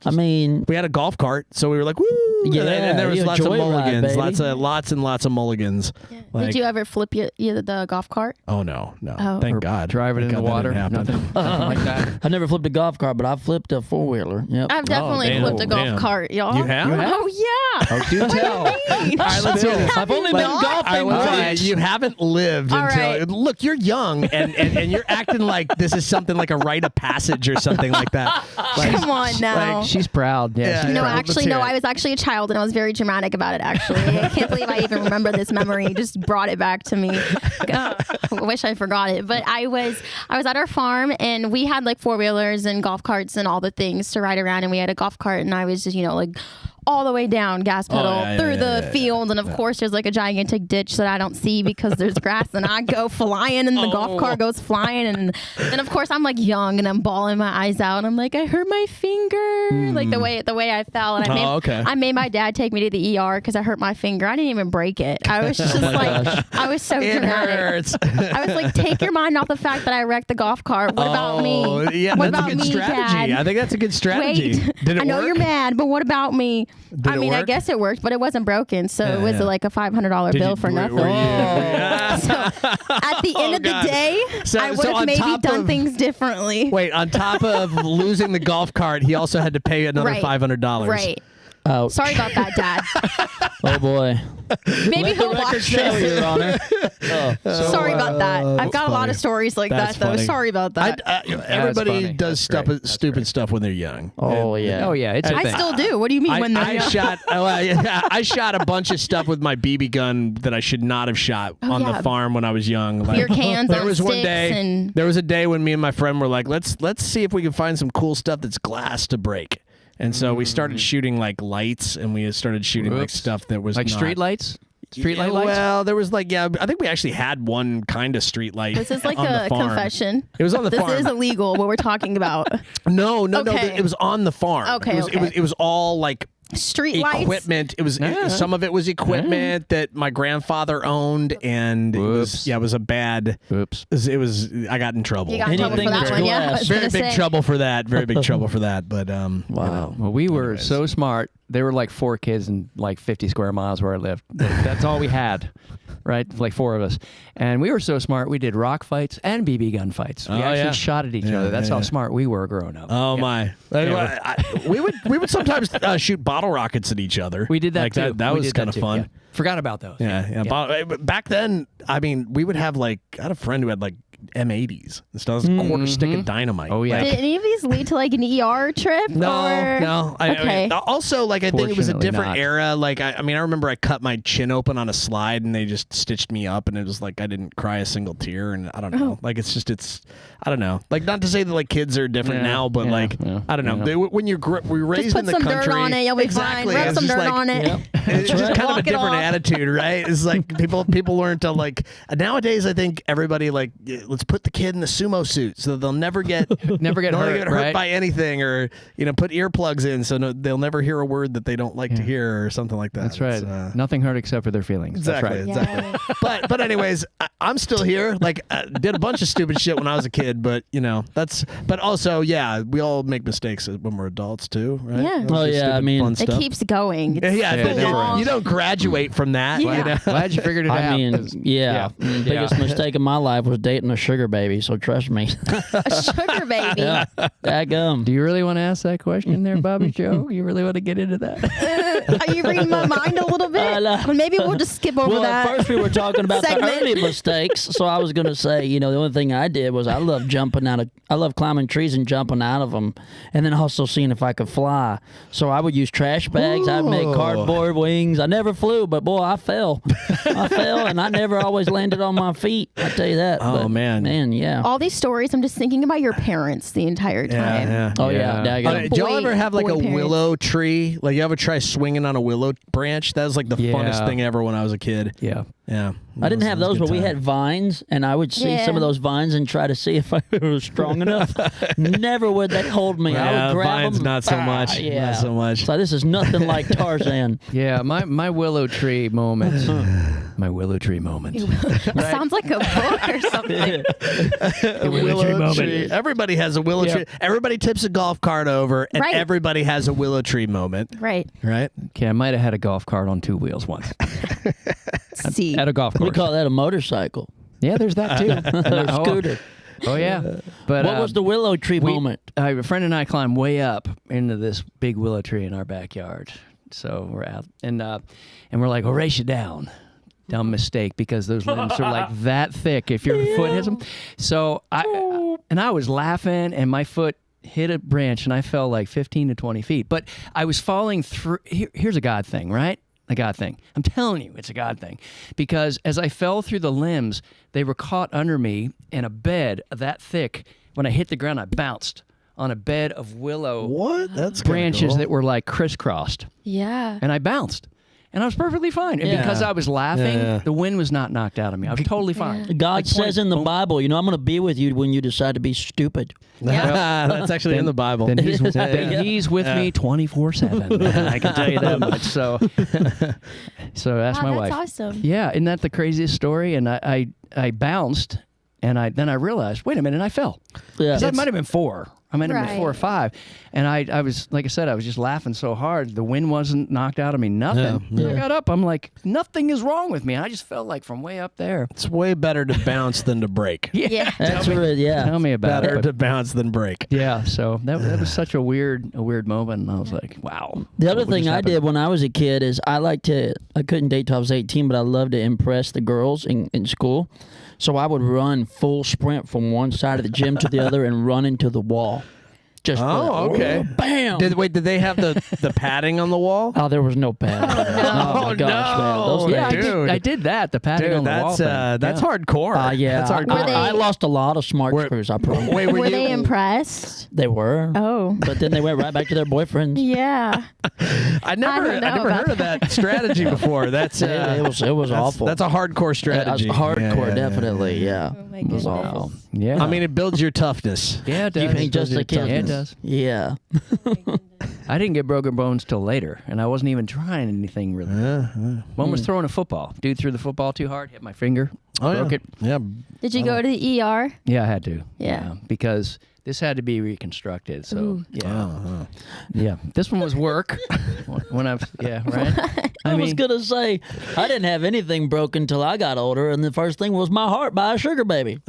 I mean, we had a golf cart, so we were like, woo! Yeah, and there was you lots of joyride, mulligans, baby. lots and lots of mulligans. Yeah. Like, Did you ever flip the golf cart? Oh no! Oh. Thank Or God. drive it Thank in the God that water. didn't happen. Nothing like that. I never flipped a golf cart, but I flipped a 4-wheeler. Yep. I've definitely damn. flipped a golf Damn. cart, y'all. You have? Oh yeah. Oh, do tell. All right, let's hear this. I've only Have been you not? golfing All right, once. you haven't lived All until right. look. You're young, and you're acting like this is something like a rite of passage or something like that. Like, Come on now. She's proud. Yeah. Yeah, she's No, proud. let's actually, hear no. it. I was actually a child, and I was very dramatic about it. Actually, I can't believe I even remember this memory. It just brought it back to me. I wish I forgot it. But I was at our farm, and we had like 4-wheelers and golf carts and all the things to ride around. And we had a golf cart, and I was just like all the way down gas pedal through the field, and of course there's like a gigantic ditch that I don't see because there's grass, and I go flying, and the golf cart goes flying, and then of course I'm like young and I'm bawling my eyes out. And I'm like, I hurt my finger, like the way I fell, and I made my dad take me to the ER because I hurt my finger. I didn't even break it. I was just I was so It dramatic. hurts. I was like, take your mind off the fact that I wrecked the golf cart. What about me? Yeah, What that's about a good me, strategy. Dad? I think that's a good strategy. Wait, Did it I know work? you're mad, but what about me? Did I it mean, I work? guess it worked, but it wasn't broken, so it was yeah. like a $500 Did bill you- for were- nothing. were you- So at the end of God. the day, So- I would so have on maybe top done of- things differently. Wait, on top of losing the golf cart, he also had to pay another Right. $500. Right. Oh, Sorry about that, Dad. oh boy. Maybe Let the he'll record watch show, this. Your Honor. Sorry about that. I've got a lot funny. of stories like That's that, though. funny. Sorry about that. Everybody funny. does That's great. stupid stuff when they're young. Oh, yeah. Oh yeah, it's a I thing. still do. What do you mean when they're I young? shot. I shot a bunch of stuff with my BB gun that I should not have shot on yeah. the farm when I was young. Like, Beer cans there on was one sticks day. and- There was a day when me and my friend were like, let's see if we can find some cool stuff that's glass to break. And so we started shooting like lights, and we started shooting like Whoops. stuff that was Like not, street lights. Street light lights. Well, there was like I think we actually had one kind of street light. This is like on the a farm. confession. It was on the This farm. is illegal, what we're talking about. No. Okay. It was on the farm. Okay, It was all like Street lights. equipment. It was some of it was equipment that my grandfather owned, and it was a bad. Oops. It was I got in trouble. You got in trouble for Anything that that's one, yeah. I glass. was very gonna big say. trouble for that. Very big trouble for that. But Wow. Well, we were so smart. There were like 4 kids in like 50 square miles where I lived. That's all we had, right? Like 4 of us. And we were so smart, we did rock fights and BB gun fights. We actually yeah. shot at each Yeah, other. That's yeah, how yeah. smart we were growing up. Oh Yeah. my! Yeah, we would sometimes shoot bottle rockets at each other. We did that like too. That We was did kind that of too, fun. yeah. Forgot about those. Yeah. Back then, I mean, we would have like I had a friend who had like M80s and stuff. It was a quarter stick of dynamite. Oh, yeah. Like, Did any of these lead to like an ER trip? No. Okay. Also, like I think it was a Fortunately different not. era. Like I mean, I remember I cut my chin open on a slide, and they just stitched me up, and it was like I didn't cry a single tear, and I don't know. Oh. Like it's I don't know. Like not to say that like kids are different Yeah, now, but yeah, like yeah, I don't know. yeah. When you're we were raised Just in put the some country, dirt on it. You'll be exactly. fine. Rub It's some just dirt like- on it. Yep. It's just kind of a Walk it different off. attitude, right? It's like people learn to like nowadays. I think everybody like let's put the kid in the sumo suit so that they'll never get Never get hurt, right? by anything, or put earplugs in so they'll never hear a word that they don't like to hear or something like that. That's right. It's, Nothing hurt except for their feelings. exactly, That's right. exactly. But anyways, I'm still here. Like did a bunch of stupid shit when I was a kid, but but also we all make mistakes when we're adults too, right? Yeah. Those Oh, are yeah, stupid, I mean- fun It stuff. keeps going. It's Yeah, Yeah, but that's right. you don't graduate from that. Yeah. You know? Glad you figured it out. I mean, 'cause- yeah. The biggest mistake of my life was dating a sugar baby, so trust me. a sugar baby. Dadgum. Do you really want to ask that question there, Bobby Joe? You really want to get into that? Are you reading my mind a little bit? Well, maybe we'll just skip over Well, that. at first we were talking about the segment. early mistakes, so I was going to say, the only thing I did was I love climbing trees and jumping out of them, and then also seeing if I could fly. So I would use trash bags. I'd make cardboard wings. I never flew, but boy, I fell. And I never always landed on my feet. I tell you that. Oh, But, man. yeah. All these stories, I'm just thinking about your parents the entire time. Oh yeah. Do y'all ever have like a boy parents. willow tree? Like you ever try swinging on a willow branch? That was like the funnest thing ever when I was a kid. Yeah. Yeah. I didn't have That was those, a but good we time. had vines, and I would see Yeah. some of those vines and try to see if I was strong enough. Never would they hold me. I Yeah, would grab vines them. not so much. Yeah. Not so much. So this is nothing like Tarzan. Yeah, my willow tree moment. My willow tree moment. Sounds like a book or something. A willow tree tree. moment. Everybody has a willow Yeah. tree. Everybody tips a golf cart over, and Right. everybody has a willow tree moment. Right. Right? Okay, I might have had a golf cart on 2 wheels once See. at a golf We course. call that a motorcycle. Yeah, there's that too. A scooter. Oh yeah. But What was the willow tree moment? A friend and I climbed way up into this big willow tree in our backyard. So we're out and we're like, we'll race you down. Dumb mistake because those limbs are like that thick if your foot hits them. So I was laughing and my foot hit a branch and I fell like 15 to 20 feet. But I was falling through. Here's a God thing, right? A God thing. I'm telling you, it's a God thing. Because as I fell through the limbs, they were caught under me in a bed that thick. When I hit the ground, I bounced on a bed of willow What? That's kinda branches cool. that were like crisscrossed. Yeah. And I bounced. And I was perfectly fine. And Yeah. because I was laughing, Yeah. the wind was not knocked out of me. I was totally fine. God Like, says in the boom. Bible, I'm going to be with you when you decide to be stupid. That's actually in the Bible. Then he's, Yeah. then he's with me 24/7. I can tell you that much. So that's my Wow, wife. that's awesome. Yeah, isn't that the craziest story? And I bounced, and then I realized, wait a minute, I fell. Yeah. 'Cause that might have been 4. I might have been 4 or Right. 5. And I was, like I said, I was just laughing so hard. The wind wasn't knocked out of me. Nothing. Yeah. I got up. I'm like, nothing is wrong with me. I just felt like from way up there. It's way better to bounce than to break. Yeah. That's right, yeah. Tell me about Better it. to bounce than break. Yeah, so that was such a weird moment. And I was like, wow. The other What thing just I happened? did when I was a kid is I couldn't date till I was 18, but I loved to impress the girls in school. So I would run full sprint from one side of the gym to the other and run into the wall. Just Oh, okay. Bam. Did they have the padding on the wall? Oh, there was no pad. Oh, my gosh, man. Those Yeah, things. Dude. I did that. The padding on Dude, the wall that's thing. that's hardcore. Yeah, that's hardcore. Were they- I lost a lot of smart Were- screws, I promise. Wait, Were you, they impressed? They were. Oh. But then they went right back to their boyfriends. Yeah. I never don't know never about heard of that strategy before. That's It was awful. That's a hardcore strategy. Hardcore, Yeah. definitely. Yeah. Oh my It was goodness. awful. Yeah. I mean, it builds your toughness. yeah, it You does. ain't just a kid. Yeah, it does. Yeah. I didn't get broken bones till later, and I wasn't even trying anything really. One was throwing a football. Dude threw the football too hard, hit my finger, broke it. Yeah. Did you go to the ER? Yeah, I had to. Yeah. Because this had to be reconstructed. So Ooh. yeah. This one was work. when I was right. I was gonna say I didn't have anything broken until I got older, and the first thing was my heart by a sugar baby.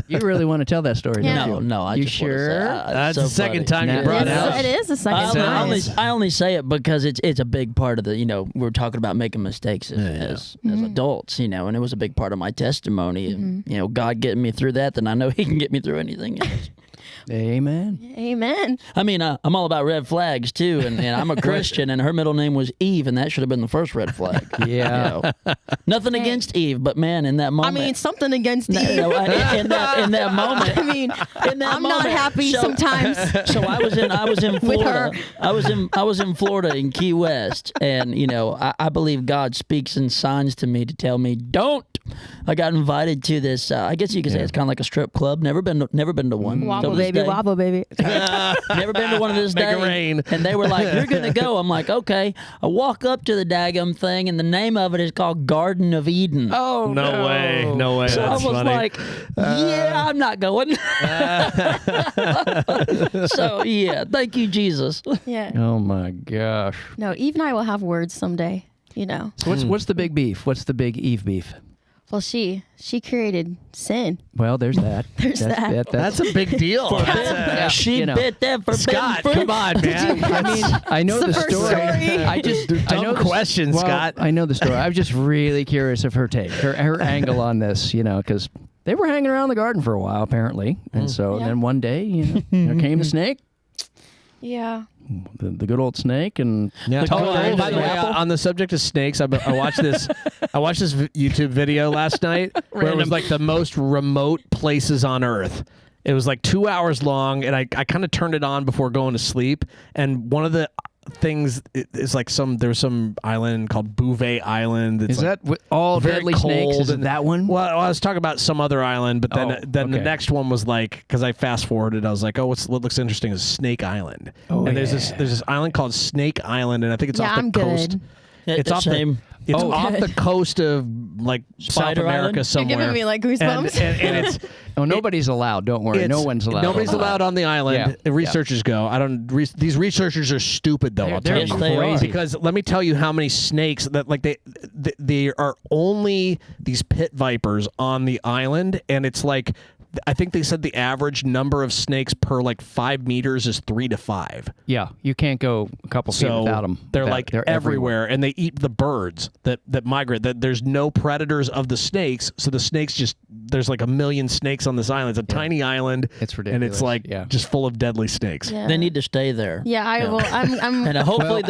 You really want to tell that story? Yeah. Don't you? No, I You just wanna say, sure? it's That's the second time you Now- brought it Yes, out. It is the second I time. only say it because it's a big part of the, we're talking about making mistakes as adults, and it was a big part of my testimony. And, God getting me through that, then I know He can get me through anything else. Amen. Amen. I mean, I'm all about red flags too, and I'm a Christian, and her middle name was Eve, and that should have been the first red flag. Yeah. Nothing against Eve, but man, in that I moment, mean, something against No, you. no, in that moment, I mean, in that I'm not moment, happy so- sometimes. So I was in Florida. her. I was in Florida in Key West, and I believe God speaks in signs to me to tell me don't. I got invited to this. I guess you could say it's kind of like a strip club. Never been to one. Wobble, till this baby, day. wobble, baby. Never been to one of this Make it day. rain. And they were like, "You're gonna go." I'm like, "Okay." I walk up to the daggum thing, and the name of it is called Garden of Eden. Oh No way. No way. So I That's was funny. like, "Yeah, I'm not going." So yeah, thank you, Jesus. Yeah. Oh my gosh. No, Eve and I will have words someday. So what's the big beef? What's the big Eve beef? Well, she created sin. Well, there's that. There's that. That's a big deal. She bit that forbidden Scott, fruit. come on, man. I mean, I know the first story. story. I know question, well, Scott. I know the story. I was just really curious of her take, her angle on this, because they were hanging around the garden for a while, apparently. And so then one day, there came the snake. Yeah. The good old snake, and Yeah. the By the way, on the subject of snakes, I watched this. I watched this YouTube video last night where it was like the most remote places on Earth. It was like 2 hours long, and I kind of turned it on before going to sleep. And one of the things is like there's some island called Bouvet Island. It's is that all very deadly cold snakes? Is it and- that one? Well, I was talking about some other island, but then the okay. next one was like, because I fast forwarded, I was like, what looks interesting is Snake Island. And there's this island called Snake Island, and I think it's off the I'm coast. good. It's off same. It's off the coast of like Spider South America Island? You're somewhere. giving me like and, goosebumps. and it's Oh, nobody's allowed. Don't worry. No one's allowed. Nobody's allowed on the island. Yeah. The researchers go. These researchers are stupid though. I'll tell They're you. Yes, they are. Because let me tell you how many snakes that like they are only these pit vipers on the island, and it's like I think they said the average number of snakes per like 5 meters is 3 to 5. Yeah, you can't go a couple feet So without them. they're like everywhere, and they eat the birds that migrate. That there's no predators of the snakes, so the snakes just there's like a million snakes on this island. It's a tiny island. It's and ridiculous. it's like just full of deadly snakes. Yeah. They need to stay there. Yeah, I will. I'm And hopefully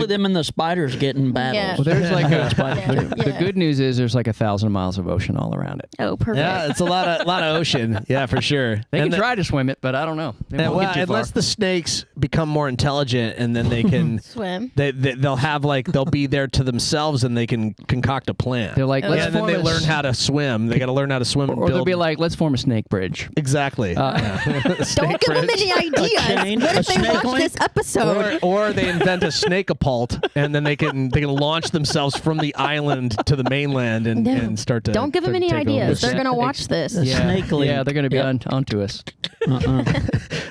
them and the spiders get in battles. Well, there's like Yeah. the good news is there's like 1,000 miles of ocean all around it. oh, perfect. Yeah, it's a lot of ocean. Yeah, for sure. They And can try to swim it, but I don't know. They won't well, get too unless far. the snakes become more intelligent, and then they can Swim. they'll have like they'll be there to themselves, and they can concoct a plan. They're like, let's and then form they a learn s- how to swim. They got to learn how to swim. And Or they'll build. be like, let's form a snake bridge. Exactly. Don't give them any ideas. chain, What a if they snake watch link? this episode? Or they invent a snake apult, and then they can launch themselves from the island to the mainland and, No. and start to Don't give them to any take over. ideas. They're gonna watch this. Snake link. Yeah, they're going to be Yep. onto us.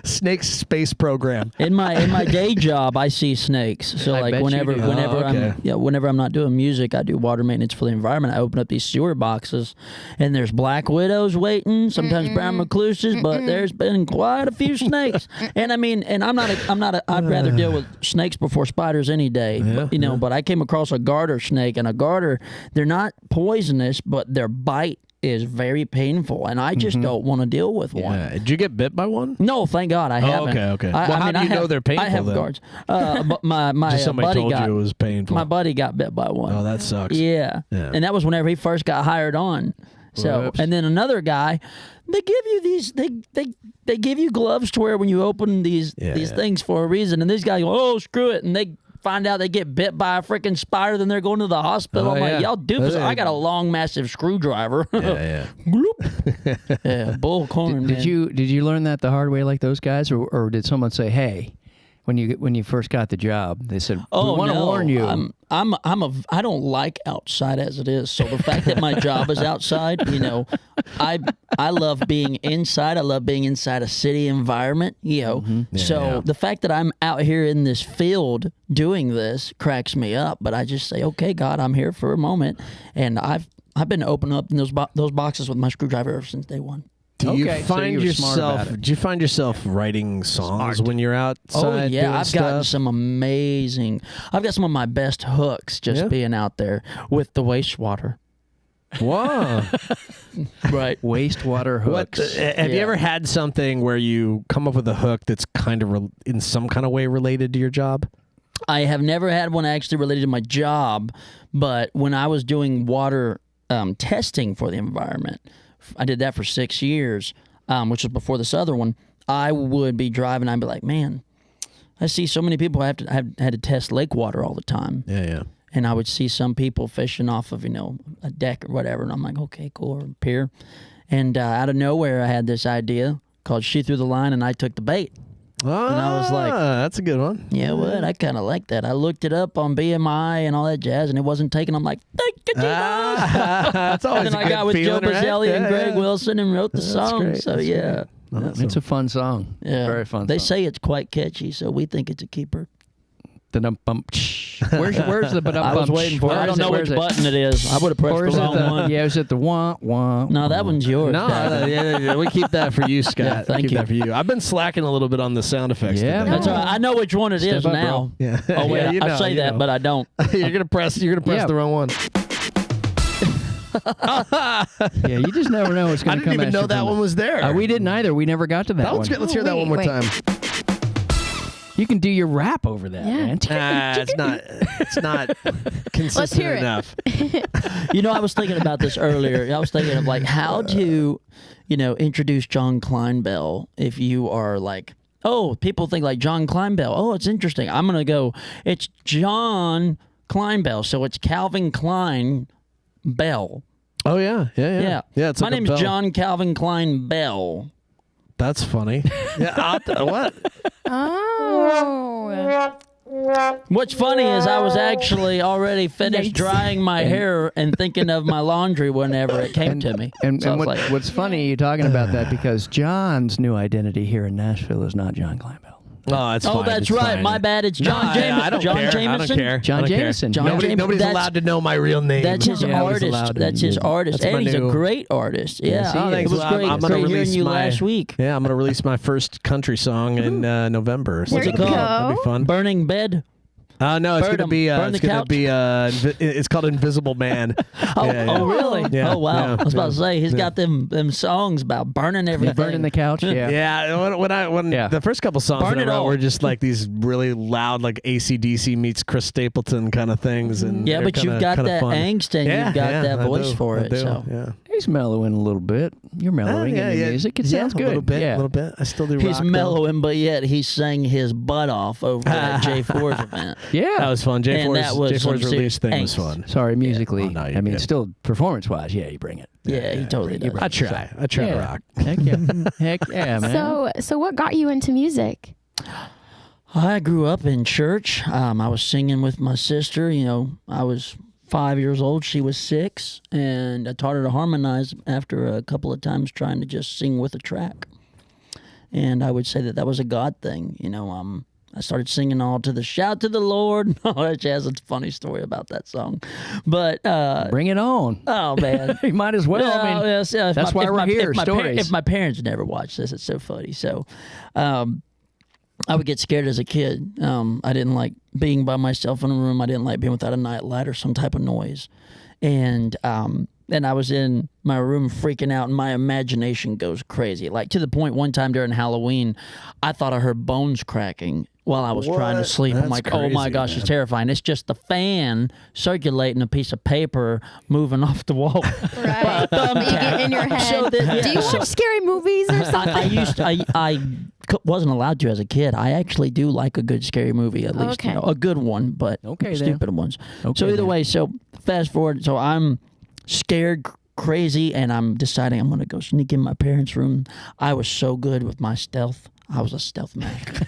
Snake space program. In my day job, I see snakes. So I like bet you whenever do. whenever I'm not doing music, I do water maintenance for the environment. I open up these sewer boxes, and there's black widows waiting, sometimes brown recluses, but there's been quite a few snakes. And I mean, and I'd rather deal with snakes before spiders any day. But I came across a garter snake, and a garter, they're not poisonous, but their bite is very painful, and I just don't want to deal with one. Yeah. Did you get bit by one? No, thank God I haven't. okay. Well, how do you know they're painful, I have then? guards. But my Just somebody buddy told got you it was painful. my buddy got bit by one. Oh, that sucks. Yeah. Yeah. And that was whenever he first got hired on. So Whoops. and then another guy, they give you these they give you gloves to wear when you open these things for a reason, and these guys go, oh, screw it, and they find out they get bit by a freaking spider, then they're going to the hospital. Oh, I'm like, yeah. y'all doofus. I got a long, massive screwdriver. Yeah. Bloop. Yeah, bullcorn. Did you learn that the hard way like those guys, or did someone say, hey, when you first got the job, they said, we want to warn you. I don't like outside as it is. So the fact that my job is outside, I love being inside. I love being inside a city environment, So the fact that I'm out here in this field doing this cracks me up. But I just say, okay, God, I'm here for a moment, and I've been opening up those boxes with my screwdriver ever since day one. Do you Okay, so find you were smart about yourself? it. Do you find yourself writing songs when you're outside? Oh yeah, doing I've gotten stuff? some amazing. I've got some of my best hooks just being out there with the wastewater. Wow. Right. Wastewater What hooks. have you ever had something where you come up with a hook that's kind of in some kind of way related to your job? I have never had one actually related to my job, but when I was doing water testing for the environment, I did that for 6 years, which was before this other one. I would be driving, I'd be like, man, I see so many people have had to test lake water all the time. Yeah. And I would see some people fishing off of, a deck or whatever. And I'm like, okay, cool, or a pier. And out of nowhere, I had this idea called She Threw the Line and I Took the Bait. Oh, I was like, that's a good one. Yeah, what? I kind of like that. I looked it up on BMI and all that jazz, and it wasn't taken. I'm like, thank you, Jesus. That's always And then a I good got with Joe feeling, right? Bizzelli and Yeah, Greg yeah. Wilson and wrote the song. great. So, That's yeah. It's a fun song. Yeah. Very fun They song. say it's quite catchy, so we think it's a keeper. Where's the I was waiting for it. I don't know which button it is. I would have pressed Or is the it wrong one. Yeah, is it the wah wah? No, that one's yours. No, Dad. yeah, we keep that for you, Scott. Yeah, thank keep you. that for you. I've been slacking a little bit on the sound effects. Yeah, today. That's all right. I know which one it is up, now. bro. Yeah. Oh wait, Yeah, you I know, say you that, know. but I don't. You're gonna press Yeah. the wrong one. Yeah, you just never know what's I going to come. didn't even know at you that from one it. was there. We didn't either. We never got to that That one. one's good. Let's hear that one more Wait. time. You can do your rap over that, Yeah. man. It's not consistent hear it. enough. You know, I was thinking about this earlier. I was thinking of like how to, introduce John Clinebell if you are like, oh, people think like John Clinebell. Oh, it's interesting. I'm gonna go. It's John Clinebell, so it's Calvin Klein Bell. Oh yeah. Yeah. It's My like a name's bell. John Calvin Klein Bell. That's funny. Yeah. What? Oh. What's funny is I was actually already finished Yikes. drying my hair and thinking of my laundry whenever it came to me. And, So I and was what, like, what's funny, you talking about that because John's new identity here in Nashville is not John Clinebell. Oh, that's oh, fine. that's It's right. fine. My bad. It's John Jameson. I don't John care. Jameson. I don't care. John I don't care. Jameson. John Nobody's Jameson, allowed to know my real name. That's his Yeah, nobody's artist. allowed to That's his use it. artist. That's And my he's a new- great artist. Yeah. Yes, he Oh, is. it was Well, great. I'm gonna Great hearing release you my- last week. Yeah, I'm gonna release my first country song in November. So There you called? go. That'll be fun. Burning Bed. No, it's Burn gonna 'em. be. Burn It's the gonna couch? be. It's called Invisible Man. Oh, Yeah, yeah. oh really? Yeah, Oh, wow. yeah, I was about to yeah, say, he's yeah. got them songs about burning everything. Burning the couch, yeah. Yeah, when Yeah. the first couple songs Burn that I it wrote all. were just like these really loud, like AC/DC meets Chris Stapleton kind of things, and Yeah, they're but you've kinda- got kinda that fun. angst and Yeah, you've got yeah, that I voice do, for I it. do, So yeah. He's mellowing a little bit. You're mellowing in your music. It sounds good. A little bit, yeah. a little bit. I still do. he's rock, though. mellowing, but yet he sang his butt off over at J4's event. Yeah. That was fun. And that was some J4's release thing was angst. fun. Sorry, musically. Oh, no, you're I mean, good. still performance-wise, yeah, you bring it. Yeah, he totally does. I try. I try to Yeah. rock. Heck yeah. Heck yeah, man. So what got you into music? I grew up in church. I was singing with my sister. I was 5 years old. She was 6. And I taught her to harmonize after a couple of times trying to just sing with a track. And I would say that was a God thing. I started singing all to the shout to the Lord. Oh, she has a funny story about that song. But, Bring it on. oh, man. You might as well. I mean, yes, yeah, if that's why if we're here, If my, stories. if my parents never watched this, it's so funny. So, I would get scared as a kid. I didn't like being by myself in a room. I didn't like being without a night light or some type of noise. And I was in my room freaking out, and my imagination goes crazy. Like to the point one time during Halloween, I thought I heard bones cracking while I was trying to What? sleep. I'm That's like, oh my crazy, gosh, man. it's terrifying. It's just the fan circulating a piece of paper moving off the wall. Right. You get in your head. So that- Do you so- watch scary movies or something? I wasn't allowed to as a kid. I actually do like a good scary movie, at least Okay. a good one, but Okay, then. stupid ones. Okay, so either then. way, so fast forward. So I'm scared, crazy, and I'm deciding I'm going to go sneak in my parents' room. I was so good with my stealth. I was a stealth master.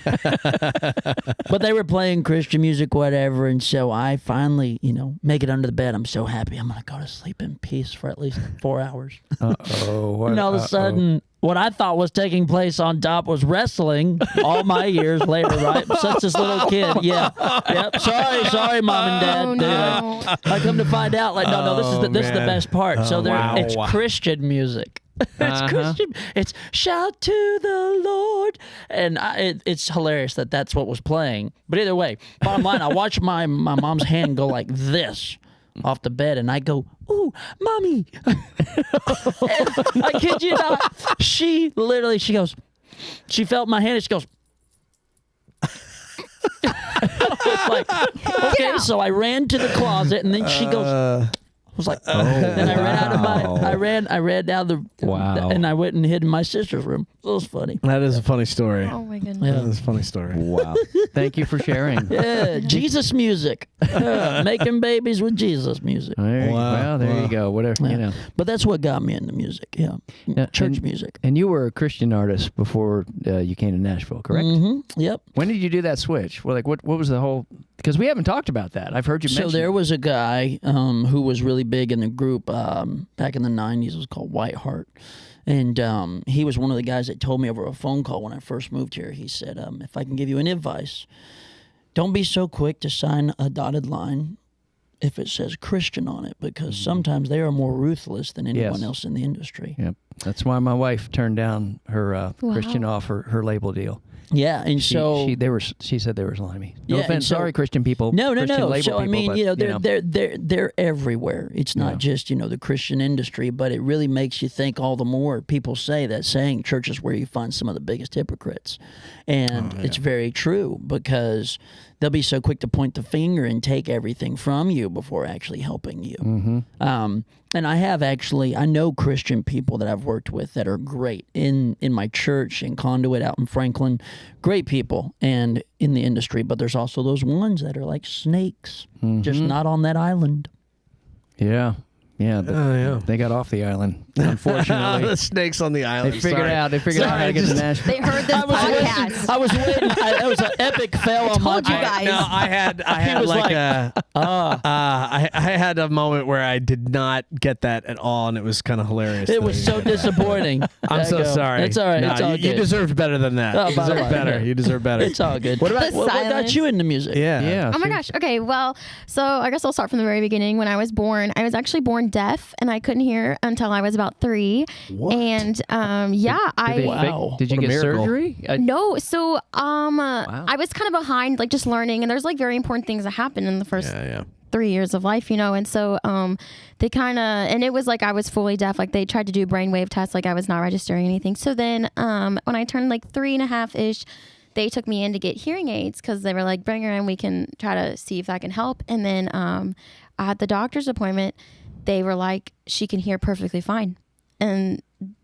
But they were playing Christian music, whatever, and so I finally, make it under the bed. I'm so happy. I'm going to go to sleep in peace for at least 4 hours. Uh-oh. And all of a sudden, what I thought was taking place on top was wrestling all my years later, right? Such this little kid. Yeah. Yep. Sorry, mom and dad. Oh, Anyway, no. I come to find out, like, no, this is the man. best part. So wow. it's Christian music. It's Christian. It's shout to the Lord, and it's hilarious that that's what was playing. But either way, bottom line, I watched my mom's hand go like this off the bed, and I go, "Ooh, mommy!" I kid you not. She goes, she felt my hand, and she goes. It's like, okay, so I ran to the closet, and then she goes. I was like, then I ran out of I ran down the, Wow. and I went and hid in my sister's room. It was funny. That is a funny story. Oh my goodness. That is a funny story. Wow. Thank you for sharing. Yeah, Jesus music. Making babies with Jesus music. There you, Wow. well, there Wow. you go. Whatever, you know. But that's what got me into music, yeah. Church and, music. And you were a Christian artist before you came to Nashville, correct? Yep. When did you do that switch? Well, like, what was the whole... Because we haven't talked about that. I've heard you mention... So there was a guy who was really big in the group back in the 90s. It was called Whiteheart. And he was one of the guys that told me over a phone call when I first moved here. He said, if I can give you any advice, don't be so quick to sign a dotted line if it says Christian on it, because sometimes they are more ruthless than anyone else in the industry. Yep. That's why my wife turned down her Christian offer, her label deal. Yeah, and She said they were slimy. No Yeah, offense, and so- sorry, Christian people. No. Christian label So I people, mean, but, they're everywhere. It's not just the Christian industry, but it really makes you think all the more. People say that saying church is where you find some of the biggest hypocrites, and it's very true, because they'll be so quick to point the finger and take everything from you before actually helping you. And I know Christian people that I've worked with that are great in my church, in Conduit, out in Franklin. Great people and in the industry, but there's also those ones that are like snakes, just not on that island. Yeah. They got off the island, unfortunately. The snakes on the island. They figured out how to get to Nashville. They heard this podcast. I was waiting. That was an epic fail on my told you part. guys. No, I had was like like, a I had a moment where I did not get that at all, and it was kind of hilarious. It was so disappointing. I'm so sorry. It's all right. No, it's all you good. deserved better than that. Oh, You by the deserve way. better. You deserve better. It's all good. What about The what got silence. you into music? Yeah. Oh my gosh. Okay. Well, so I guess I'll start from the very beginning. When I was born, I was actually born deaf, and I couldn't hear until I was about 3. What? And Did you What a get miracle. surgery? no. So I was kind of behind, like just learning, and there's like very important things that happen in the first 3 years of life, and so they kind of, and it was like I was fully deaf. Like they tried to do brainwave tests, like I was not registering anything. So then when I turned like 3.5-ish, they took me in to get hearing aids, because they were like, bring her in, we can try to see if that can help. And then at the doctor's appointment, they were like, she can hear perfectly fine. And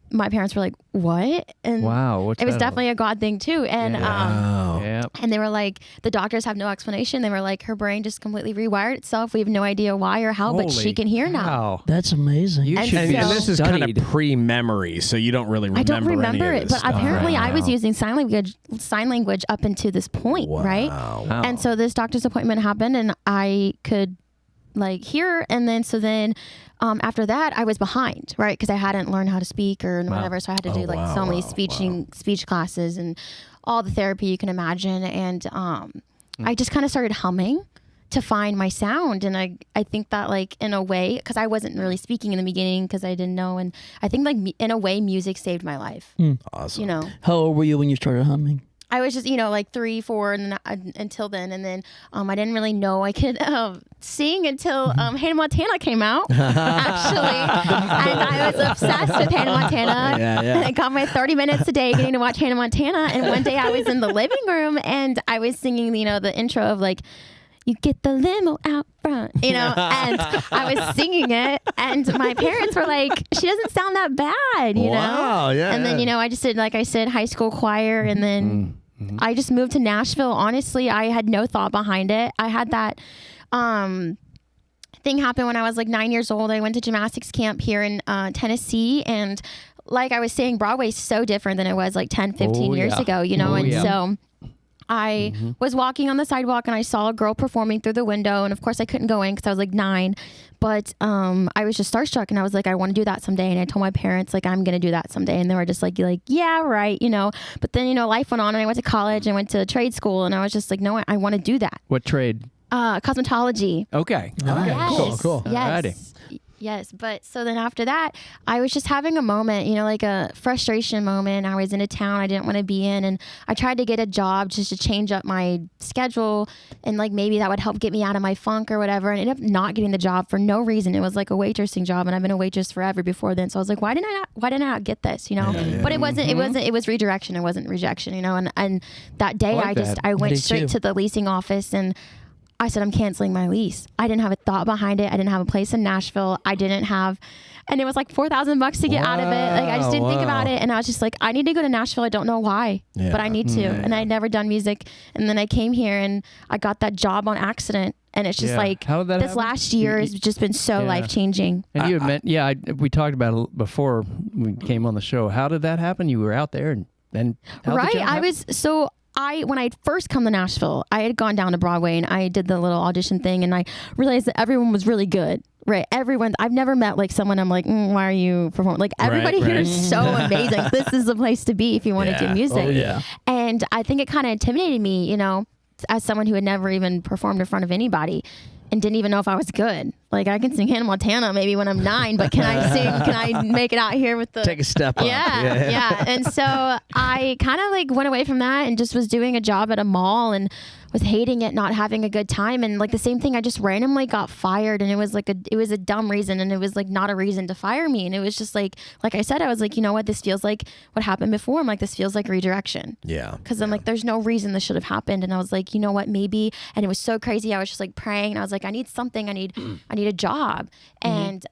my parents were like, what? And Wow. it was definitely a God thing too. And Yeah. and they were like, the doctors have no explanation. They were like, her brain just completely rewired itself. We have no idea why or how, but she can hear now. Wow. That's amazing. You And should And, be so- this is kind of studied. pre-memory, so you don't really remember. I don't remember any of it, this but stuff. apparently I was Wow. using sign language up until this point, right? Wow. And so this doctor's appointment happened, and I could like hear, and then after that I was behind, right? Because I hadn't learned how to speak or whatever, so I had to do like so many speech classes and all the therapy you can imagine, and I just kind of started humming to find my sound. And I think that like in a way, because I wasn't really speaking in the beginning because I didn't know, and I think like in a way music saved my life. Awesome. How old were you when you started humming? I was just, like 3, 4, and until then, and then I didn't really know I could sing until Hannah Montana came out, actually, and I was obsessed with Hannah Montana. And I got my 30 minutes a day getting to watch Hannah Montana. And one day I was in the living room and I was singing, the intro of like, you get the limo out front, and I was singing it, and my parents were like, she doesn't sound that bad, Wow, yeah, And then, I just did, like I said, high school choir, and then I just moved to Nashville. Honestly, I had no thought behind it. I had that thing happen when I was like 9 years old. I went to gymnastics camp here in Tennessee, and like I was saying, Broadway's so different than it was like 10, 15 years ago, so I was walking on the sidewalk and I saw a girl performing through the window, and of course I couldn't go in because I was like 9, but I was just starstruck, and I was like, I want to do that someday. And I told my parents like, I'm gonna do that someday, and they were just like yeah, right, but then life went on, and I went to college and went to trade school, and I was just like, no, I want to do that. What trade? Cosmetology. Okay. Yes. Cool. Yes. Yes. But so then after that, I was just having a moment, like a frustration moment. I was in a town I didn't want to be in, and I tried to get a job just to change up my schedule, and like maybe that would help get me out of my funk or whatever. And I ended up not getting the job for no reason. It was like a waitressing job, and I've been a waitress forever before then. So I was like, why didn't I not get this, But it wasn't, it was redirection. It wasn't rejection, and that day I went straight to the leasing office, and I said, I'm canceling my lease. I didn't have a thought behind it. I didn't have a place in Nashville. And it was like $4,000 to get out of it. Like I just didn't think about it. And I was just like, I need to go to Nashville. I don't know why, but I need to. And I'd never done music. And then I came here and I got that job on accident. And it's just like, How did that this happen? last year has just been so life-changing. And you admit, we talked about it before we came on the show. How did that happen? You were out there, and then Right. When I had first come to Nashville, I had gone down to Broadway and I did the little audition thing, and I realized that everyone was really good. Right. Everyone, I've never met like someone I'm like, why are you performing? Like everybody here is so amazing. This is the place to be if you want to do music. Oh, yeah. And I think it kind of intimidated me, as someone who had never even performed in front of anybody and didn't even know if I was good. Like, I can sing Hannah Montana maybe when I'm 9, but can I make it out here with the... Take a step up. Yeah. And so I kind of like went away from that and just was doing a job at a mall and was hating it, not having a good time. And like the same thing, I just randomly got fired, and it was a dumb reason, and it was like not a reason to fire me. And it was just like I said, I was like, you know what, this feels like what happened before. I'm like, this feels like redirection. Yeah. Because I'm like, there's no reason this should have happened. And I was like, you know what, maybe. And it was so crazy. I was just like praying, and I was like, I need something. I need a job. And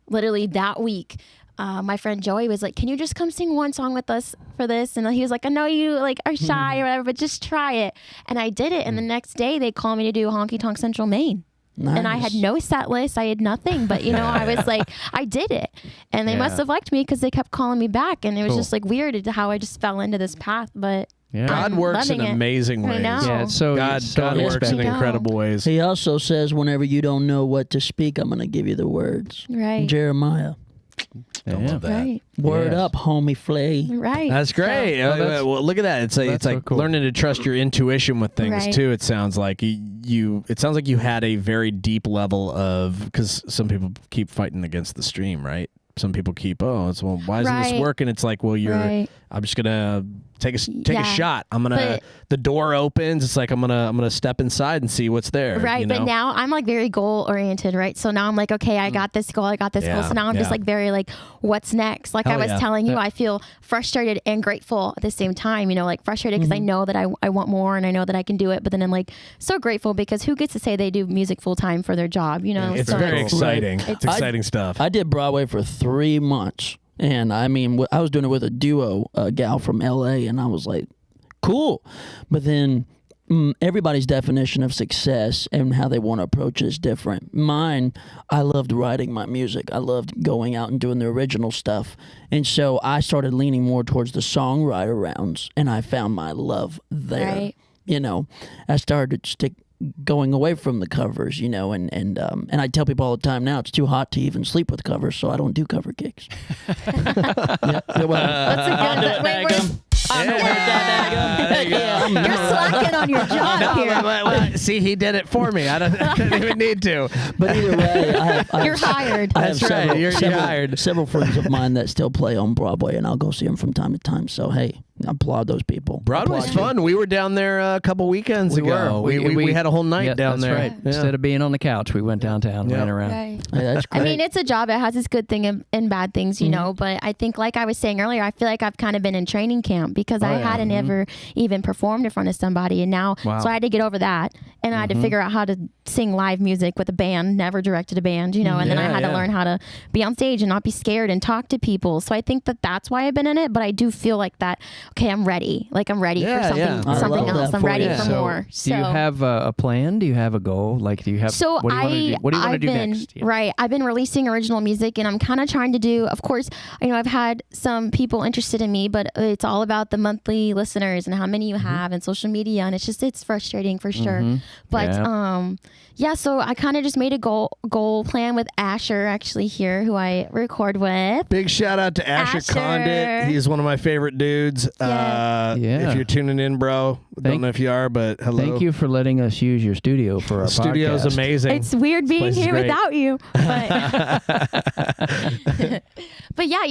literally that week, my friend Joey was like, can you just come sing one song with us for this? And he was like, I know you like are shy or whatever, but just try it. And I did it. And the next day they called me to do Honky Tonk Central Maine. Nice. And I had no set list. I had nothing, but I was like, I did it. And they must have liked me because they kept calling me back. And it was just like weird how I just fell into this path. But God works in amazing ways. I know. Yeah, so God works in incredible ways. He also says, whenever you don't know what to speak, I'm going to give you the words. Right. Jeremiah. I love that. Right. Word up, homie Flay. Right. That's great. Well, look at that. It's like so cool. learning to trust your intuition with things Right. too. It sounds like it sounds like you had a very deep level of, because some people keep fighting against the stream, right? Some people keep, why isn't this working? It's like, well, I'm just gonna take a shot. The door opens. It's like I'm gonna step inside and see what's there. Right. But now I'm like very goal oriented, right? So now I'm like, okay, I got this goal. So now I'm just like very like, what's next? Like I was telling you, I feel frustrated and grateful at the same time, like frustrated because I know that I want more and I know that I can do it. But then I'm like so grateful because who gets to say they do music full time for their job, It's very exciting. It's exciting stuff. I did Broadway for 3 months. And I mean, I was doing it with a duo, a gal from LA, and I was like, cool. But then everybody's definition of success and how they want to approach it is different. Mine, I loved writing my music. I loved going out and doing the original stuff. And so I started leaning more towards the songwriter rounds, and I found my love there. Right. I started to going away from the covers, and I tell people all the time now it's too hot to even sleep with covers, so I don't do cover gigs. That's a good. You're slacking on your job here. See, he did it for me. I didn't even need to. But either way, you're hired. That's right. You're hired. Several friends of mine that still play on Broadway, and I'll go see them from time to time. So hey, I applaud those people. Broadway's fun. We were down there a couple weekends ago. We had a whole night down there. Right. Yeah. Instead of being on the couch, we went downtown, ran around. Right. Hey, that's great. I mean, it's a job. It has its good thing and bad things, But I think, like I was saying earlier, I feel like I've kind of been in training camp because I hadn't ever even performed in front of somebody, and now so I had to get over that, and I had to figure out how to sing live music with a band. Never directed a band, and then I had to learn how to be on stage and not be scared and talk to people. So I think that's why I've been in it. But I do feel like that. Okay, I'm ready. Like I'm ready for something else. I'm ready for more. So do you have a plan? Do you have a goal? Like, do you have? So what do you want to do next? Yeah. Right. I've been releasing original music, and I'm kind of trying to do. Of course, I've had some people interested in me, but it's all about the monthly listeners and how many you have and social media, and it's frustrating for sure. But so I kind of just made a goal plan with Asher actually here, who I record with. Big shout out to Asher Condit. He's one of my favorite dudes. If you're tuning in, bro, don't know if you are, but hello. Thank you for letting us use your studio for our studio's podcast. Amazing. It's weird being here without you, but but yeah,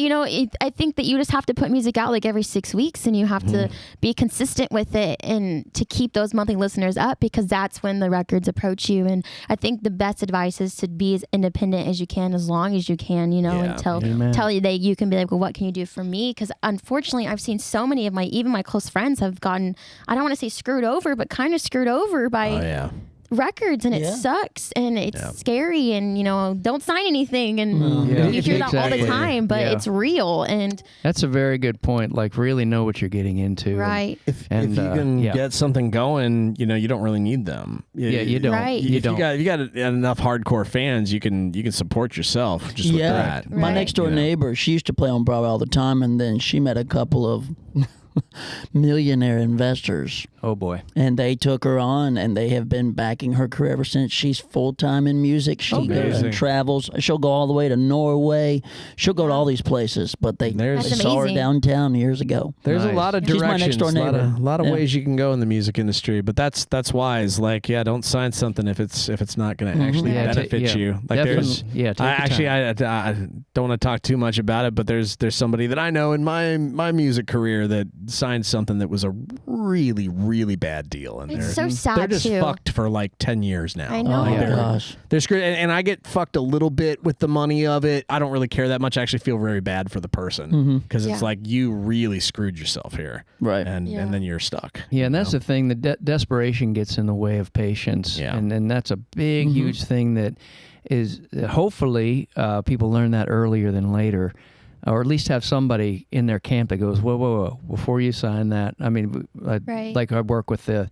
I think that you just have to put music out like every 6 weeks, and you have to be consistent with it and to keep those monthly listeners up, because that's when the records approach you. And I think the best advice is to be as independent as you can, as long as you can, and tell you that you can be like, well, what can you do for me? Because unfortunately, I've seen so many of even my close friends have gotten, I don't want to say screwed over, but kind of screwed over by records, and it sucks, and it's scary, and don't sign anything, and you hear that all the time, but it's real. And that's a very good point. Like, really know what you're getting into, right? If you can get something going, you don't really need them. You don't. Right. You got enough hardcore fans, you can support yourself just with that. My next door neighbor, she used to play on Broadway all the time, and then she met a couple of millionaire investors. Oh boy. And they took her on, and they have been backing her career ever since. She's full-time in music. She goes Amazing. and travels. She'll go all the way to Norway. She'll go to all these places, but they That's saw her amazing. downtown years ago. There's Nice. a lot of She's my directions, next-door neighbor. a lot of Yeah. ways you can go in the music industry, but that's wise. Like, yeah, don't sign something if it's not going to actually Yeah, benefit you. Like, Definitely. Take I don't want to talk too much about it, but there's somebody that I know in my music career that signed something that was a really, really bad deal, and It's so sad, they're just too. fucked for like 10 years now. I know. Oh, Yeah. my gosh. They're screwed, and I get fucked a little bit with the money of it. I don't really care that much. I actually feel very bad for the person because it's Yeah. like you really screwed yourself here, Right. and Yeah. then you're stuck. Yeah, and that's the thing. The desperation gets in the way of patience, Yeah. and that's a big, huge thing that is hopefully people learn that earlier than later, or at least have somebody in their camp that goes, whoa, whoa, whoa, before you sign that. I mean, Right. like I work with a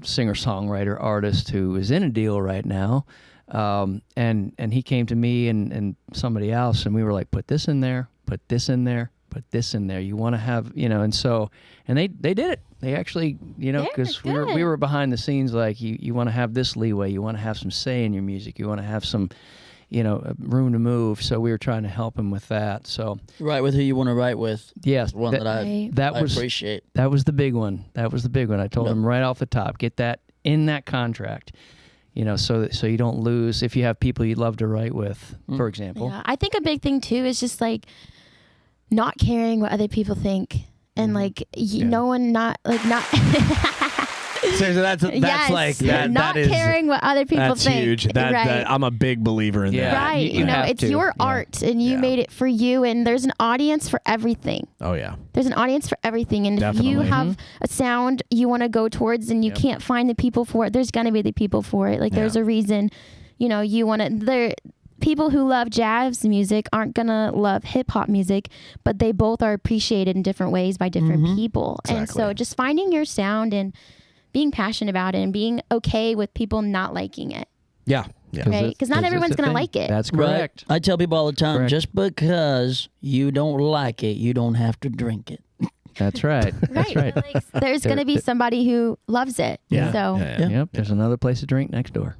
singer-songwriter artist who is in a deal right now, and he came to me and somebody else, and we were like, put this in there, put this in there, put this in there. You want to have, and so, and they did it. They actually, Yeah, because we good. were behind the scenes, like you want to have this leeway, you want to have some say in your music, you want to have some, room to move. So we were trying to help him with that. So Write with who you want to write with. yes, One that I that I was appreciate. that was the big one. That was the big one. I told him right off the top, get that in that contract. So you don't lose if you have people you'd love to write with, for example. Yeah, I think a big thing too is just like not caring what other people think, and like no one not. So that's Yes, like that. not that is, caring what other people that's think. huge. Right. I'm a big believer in Yeah. that. Right, you have it's to. your Yeah. art, and you Yeah. made it for you, and there's an audience for everything. Oh yeah. There's an audience for everything, and if you Definitely. have a sound you want to go towards, and you can't find the people for it, there's gonna be the people for it. Like there's a reason, you want to. There, people who love jazz music aren't gonna love hip hop music, but they both are appreciated in different ways by different people. And so Exactly. just finding your sound and being passionate about it, and being okay with people not liking it. Yeah. Yeah. Right. Because not everyone's going to like it. That's correct. Right? I tell people all the time, Correct. just because you don't like it, you don't have to drink it. That's right. That's right. Like, there's going to be somebody who loves it. Yeah. So Yeah. Yep. There's another place to drink next door,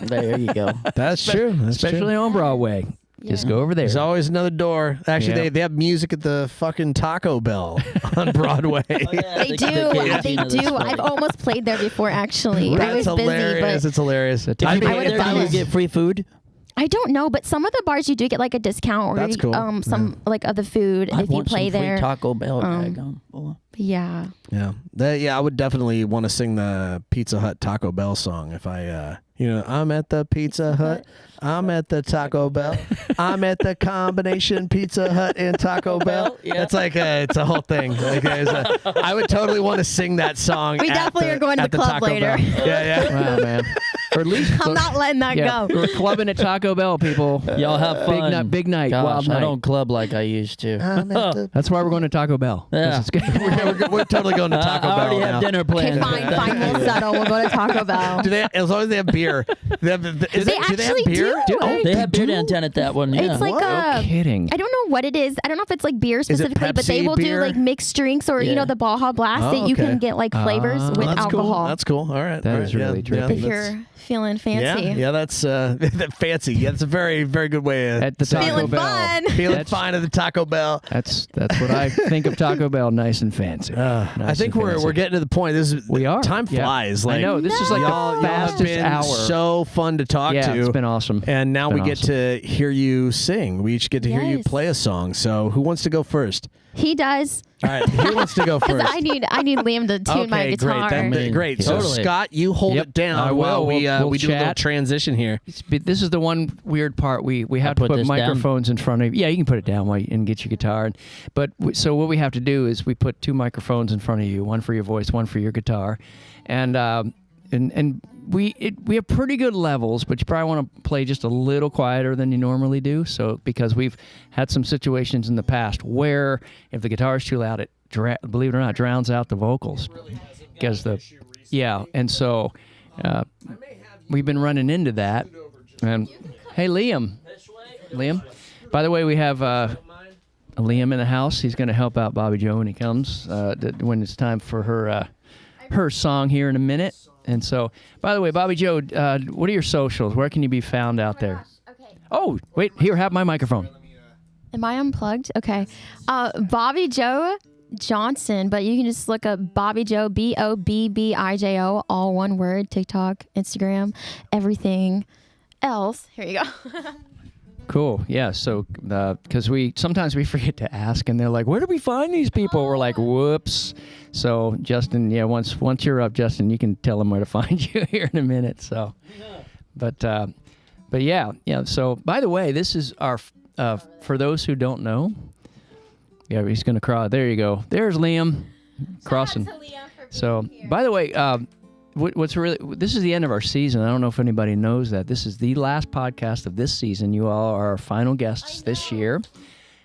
There you go. That's true. That's true. especially on Broadway. Just go over there. There's always another door. Actually, Yeah. they have music at the fucking Taco Bell on Broadway. they do. They do. I've almost played there before, actually. I That's was busy, hilarious. but It's hilarious. If you I pay mean, would've there done you it. get free food. I don't know. But some of the bars you do get like a discount, or That's cool. some like of the food I if you want play some free there. Taco Bell. Daggone. Boy. Yeah. Yeah. I would definitely want to sing the Pizza Hut Taco Bell song if I, I'm at the Pizza Hut. I'm at the Taco Bell. I'm at the combination Pizza Hut and Taco Bell. Yeah. That's like it's a whole thing. Like, I would totally want to sing that song. We at definitely are going to at the club Taco later. Bell. Yeah. Wow, man. Or at least I'm not letting that yeah, go. we're clubbing at Taco Bell, people. Y'all have Big fun. night, big night, Gosh, wild I night. don't club like I used to. That's why we're going to Taco Bell. Yeah. This is good. we're totally going to Taco I Bell already now. have dinner Okay, planned. fine. We'll settle. We'll go to Taco Bell. Do they? As long as they have beer. Do they have actually beer? do. They have beer downtown at that one. Yeah. It's like No kidding. I don't know what it is. I don't know if it's like beer it specifically, but they Pepsi will beer? do like mixed drinks, or Yeah. the Baja Blast Oh, that you okay. can get like flavors with That's alcohol. cool. That's cool. All right. That All is right. really yeah, trippy. if you're feeling fancy. Yeah, that's fancy. Yeah, that's a very, very good way of At the saying Taco Feeling Bell. fun. feeling That's- fine at the Taco Bell. That's what I think of Taco Bell, nice and fancy. I Nice think and we're fancy. getting to the point. This is We are. Time Yeah. flies. I Like know. This is like y'all the have fastest been hour. so fun to talk Yeah, to. it's been awesome. And now Been we get awesome. to hear you sing. We each get to hear you Yes. play a song. So who wants to go first? He does. All right, who wants to go Because first? I need Liam to tune my guitar. Great. So Totally. Scott, you hold Yep. it down I will. while we We'll we do a little chat. transition here. This is the one weird part. We have to put put this down? microphones in front of you. Yeah, you can put it down and get your guitar. But so what we have to do is we put two microphones in front of you, one for your voice, one for your guitar, and we have pretty good levels, but you probably want to play just a little quieter than you normally do. So because we've had some situations in the past where if the guitar is too loud, it believe it or not drowns out the vocals. Because and so we've been running into that. And hey, Liam, by the way, we have Liam in the house. He's going to help out Bobby Joe when he comes, when it's time for her song here in a minute. And so, by the way, Bobby Joe, what are your socials? Where can you be found out there? Okay. Oh, wait, here, have my microphone. Am I unplugged? Okay. Bobby Joe Johnson, but you can just look up Bobby Joe, BOBBIJO, all one word, TikTok, Instagram, everything else. Here you go. Cool. Yeah. So, because sometimes we forget to ask, and they're like, "Where do we find these people?" We're like, "Whoops." So, Justin, yeah, once you're up, Justin, you can tell them where to find you here in a minute. So, but yeah. So, by the way, this is our for those who don't know. Yeah, he's gonna cry. There you go. There's Liam crossing. So, by the way, what's really, this is the end of our season. I don't know if anybody knows that. This is the last podcast of this season. You all are our final guests this year.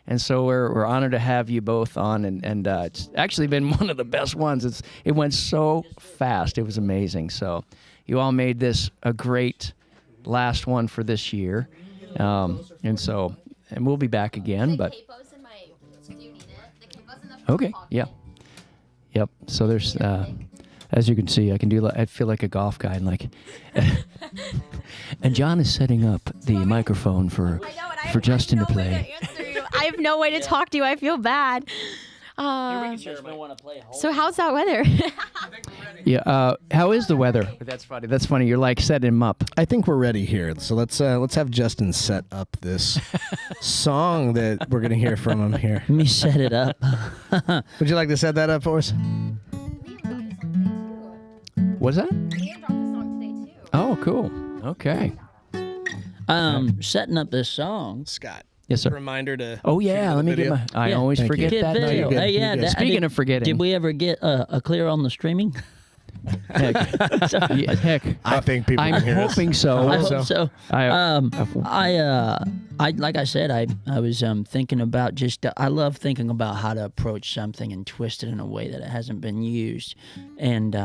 And so we're honored to have you both on, and it's actually been one of the best ones. It went so fast. It was amazing. So you all made this a great last one for this year. And we'll be back again. But okay, yeah. Yep. So there's... as you can see, I feel like a golf guy, and like, and John is setting up the microphone for Justin to play. I have no way to talk to you. I feel bad. So how's that weather? Yeah. How is the weather? That's funny. That's funny. You're like setting him up. I think we're ready here. So let's have Justin set up this song that we're gonna hear from him here. Let me set it up. Would you like to set that up for us? What's that? Liam dropped a song today too. Oh, cool. Okay. Setting up this song. Scott. Yes, sir. Reminder to. Oh yeah, let me video. get my. I Yeah. always Thank forget you. that. Kid No, video. you're good. Hey, yeah. Speaking of forgetting, Did we ever get a clear on the streaming? Heck, yeah, heck. I think people I'm can hear us. hoping so. I hope so. I I like I said, I was thinking about just I love thinking about how to approach something and twist it in a way that it hasn't been used. And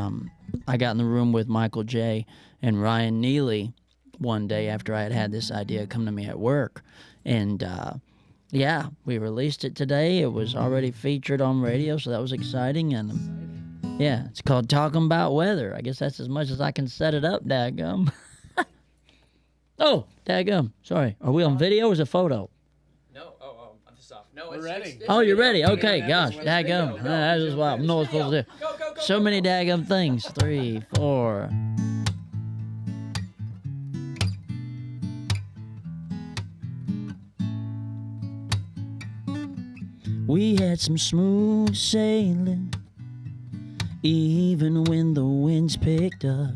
I got in the room with Michael J. and Ryan Neely one day after I had this idea come to me at work, and yeah, we released it today. It was already featured on radio, so that was exciting. And yeah, it's called Talking About Weather. I guess that's as much as I can set it up, daggum. Oh, daggum. Sorry. Are we on video or is it photo? No. I'm just off. No, We're ready. Oh, you're ready? Okay, gosh. Daggum. That is what I know what I'm supposed to do. So many daggum things. 3, 4. We had some smooth sailing, even when the winds picked up.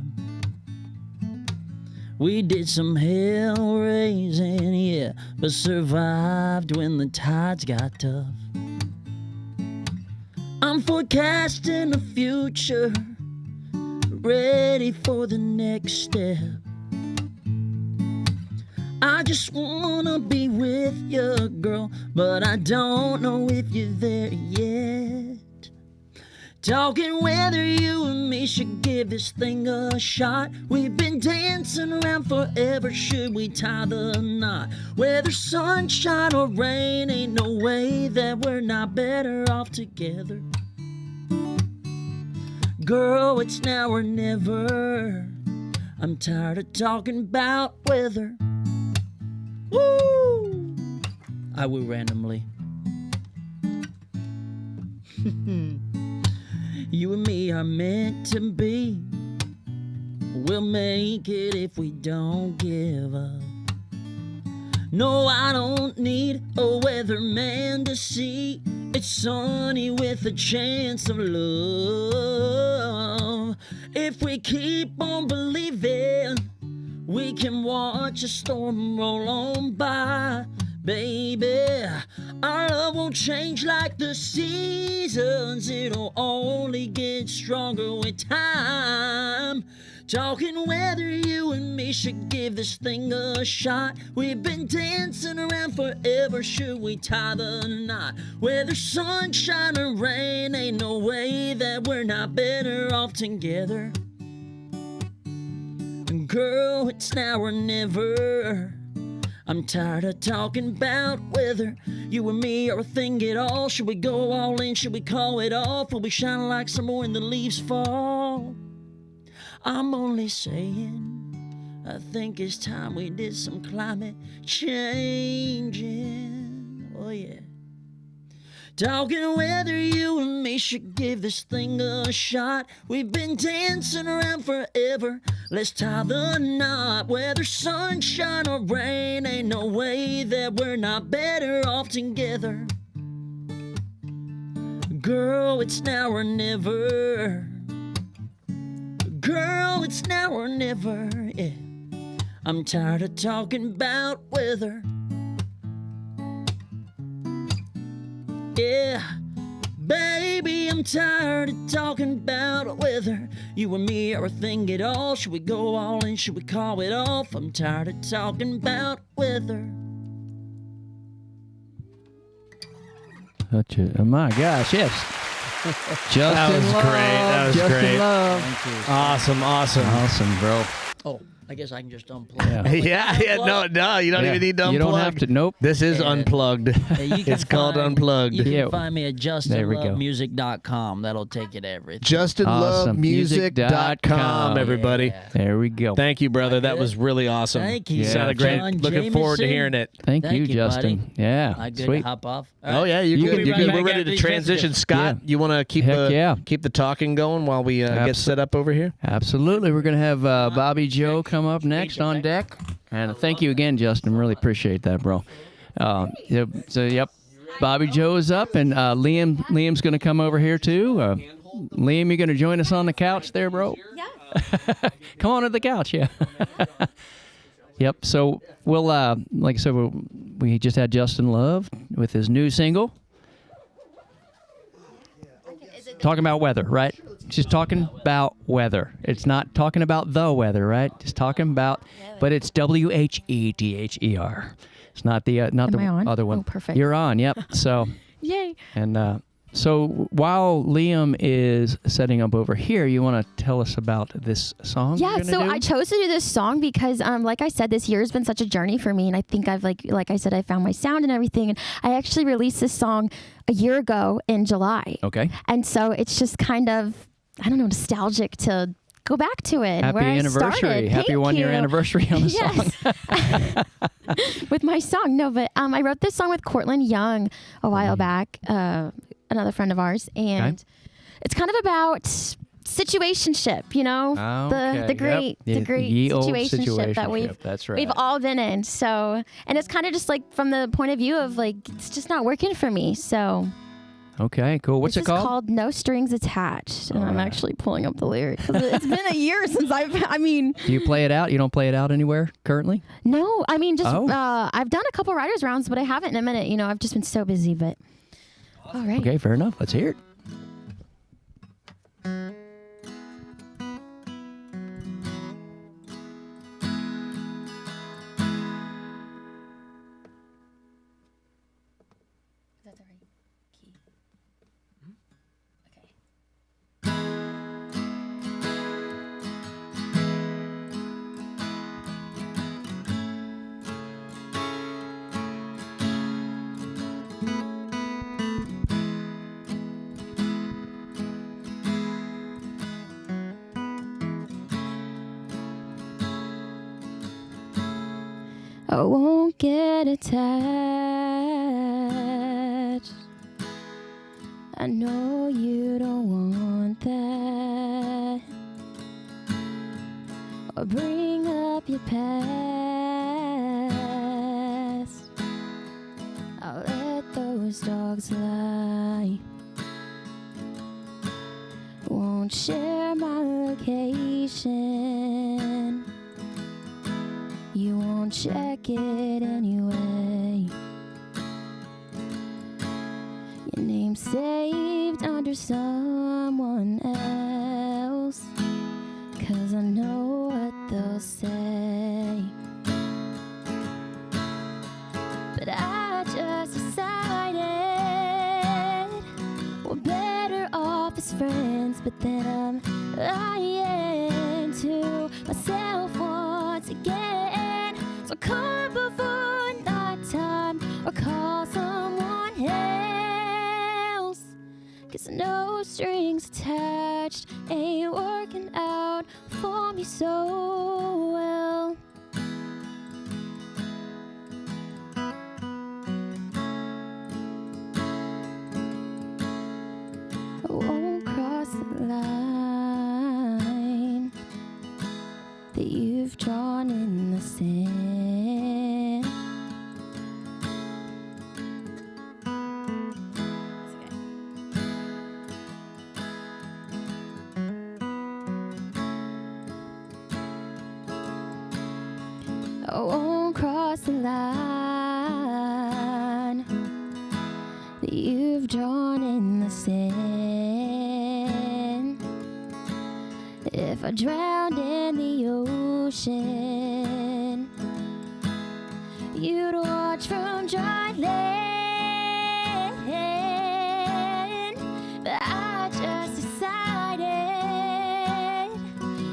We did some hell raising, yeah, but survived when the tides got tough. I'm forecasting a future, ready for the next step. I just wanna be with you, girl, but I don't know if you're there yet. Talking whether you and me should give this thing a shot. We've been dancing around forever, should we tie the knot? Whether sunshine or rain, ain't no way that we're not better off together. Girl, it's now or never. I'm tired of talking about weather. Woo! I woo randomly. You and me are meant to be. We'll make it if we don't give up. No, I don't need a weatherman to see it's sunny with a chance of love. If we keep on believing, we can watch a storm roll on by. Baby, our love won't change like the seasons. It'll only get stronger with time. Talking whether you and me should give this thing a shot. We've been dancing around forever, should we tie the knot? Whether sunshine or rain, ain't no way that we're not better off together. Girl, it's now or never. I'm tired of talking about whether you and me are a thing at all. Should we go all in? Should we call it off? Will we shine like summer when the leaves fall? I'm only saying, I think it's time we did some climate changing. Oh yeah. Talking whether you and me should give this thing a shot. We've been dancing around forever. Let's tie the knot. Whether sunshine or rain, ain't no way that we're not better off together. Girl, it's now or never. Girl, it's now or never. Yeah. I'm tired of talking about weather. Yeah, baby, I'm tired of talking about whether you and me are a thing at all. Should we go all in? Should we call it off? I'm tired of talking about weather. Oh my gosh, yes. Justin That was Love, great. That was Justin great. Love. Thank you. Awesome. Awesome, bro. Oh, I guess I can just unplug. Yeah. No, you don't even need to unplug. You don't have to. Nope. This is unplugged. Yeah, you can It's called find- Unplugged. You can Yeah. find me at There we go. justinlovemusic.com. That'll take you to everything. JustinLoveMusic.com, everybody. Yeah. There we go. Thank you, brother. That good? was really awesome. Thank you. Yeah. Sounded great. John Looking forward to Jameson. hearing it. Thank you, Thank you, Justin. buddy. Yeah. I good Sweet. to hop off? Oh yeah, you You good. can- You're you good. can- We're ready to transition. Scott, you want to keep Heck the yeah. keep the talking going while we get set up over here? Absolutely. We're going to have Bobby Joe come up next on deck. And thank you again, Justin. Really appreciate that, bro. Yep. Bobby Joe is up, and Liam's going to come over here, too. Liam, you going to join us on the couch there, bro? Yeah. Come on to the couch, yeah. Yep. So we'll, like I said, we just had Justin Love with his new single. Talking about weather, right? Just talking about weather. It's not talking about the weather, right? Just talking about, but it's WHETHER. It's not the I on? other one. Oh, perfect. You're on. Yep. So Yay. and so while Liam is setting up over here, you want to tell us about this song? Yeah, you're so gonna do? I chose to do this song because, like I said, this year has been such a journey for me, and I think I've like I said, I found my sound and everything. And I actually released this song a year ago in July, Okay. and so it's just kind of, I don't know, nostalgic to go back to it. Happy where I anniversary. started. Happy Thank 1 year you. anniversary on the song. Yes. With my song. No, but I wrote this song with Cortland Young a while back, another friend of ours, and it's kind of about situationship, you know, Okay, the great yep. the great Ye old situationship that situationship, that's right. we've all been in. So, and it's kind of just like from the point of view of like it's just not working for me. So Okay, cool. What's this it is called? called No Strings Attached, and All I'm right. actually pulling up the lyrics. It's been a year since I mean, Do you play it out? You don't play it out anywhere currently? no, I mean just Oh. I've done a couple writers rounds, but I haven't in a minute. You know, I've just been so busy. But all right. Okay, fair enough. Let's hear it. That's the right key. Okay. I won't get attached. I know you don't want that. Or bring up your past. I'll let those dogs lie. Won't share my location. You won't check it anyway. Your name's saved under someone else, 'cause I know what they'll say. But I just decided we're better off as friends. But then I'm lying to myself once again. So come before 'cause no strings attached ain't working out for me so well. I won't cross the line that you've drawn in the sand. I won't cross the line that you've drawn in the sand. If I drowned in the ocean, you'd watch from dry land. But I just decided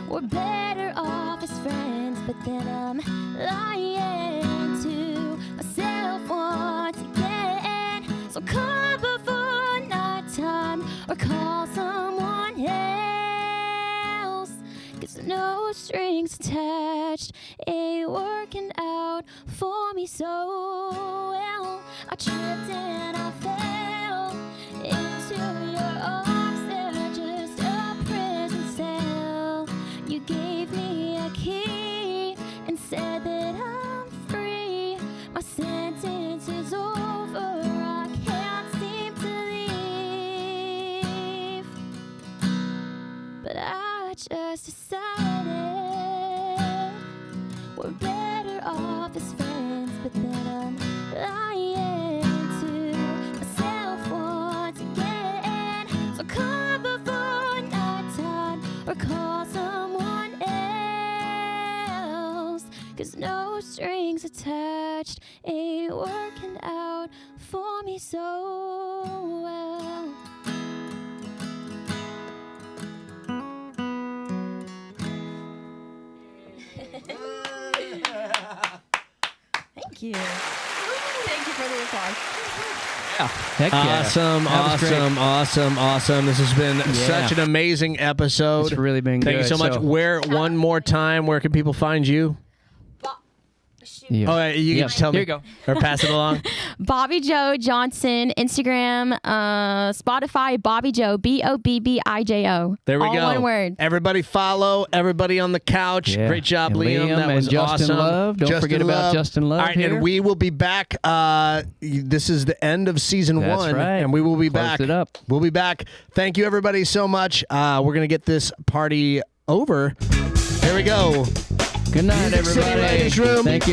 we're better off as friends. But then I'm lying to myself once again. So come before nighttime or call someone else, 'cause no strings attached ain't working out for me so well. I tripped and I fell into your arms. They're just a prison cell. You gave me a key and said that I'm free. My sentence is over. I can't seem to leave. But I just decided we're better off as friends. But then I'm lying to myself once again. So come before nighttime or call someone else, 'cause no strings attached ain't working out for me so well. Thank you. Thank you for the applause. Heck yeah. Awesome, That was great. awesome. This has been such an amazing episode. It's really been Thank good. you so much. Where one more time? Where can people find you? Yeah. Oh, you can just tell me. Here you go. Or pass it along. Bobby Joe Johnson, Instagram, Spotify, Bobby Joe, BOBBIJO. There we All go. one word. Everybody follow. Everybody on the couch. Yeah. Great job, And Liam. That and was Justin awesome. Love. Don't forget about Justin Love All right, here. and we will be back. This is the end of season That's 1, right. and we will be Closed back. it up. We'll be back. Thank you, everybody, so much. We're gonna get this party over. Here we go. Good night, Music City everybody. Writers Room. Thank you.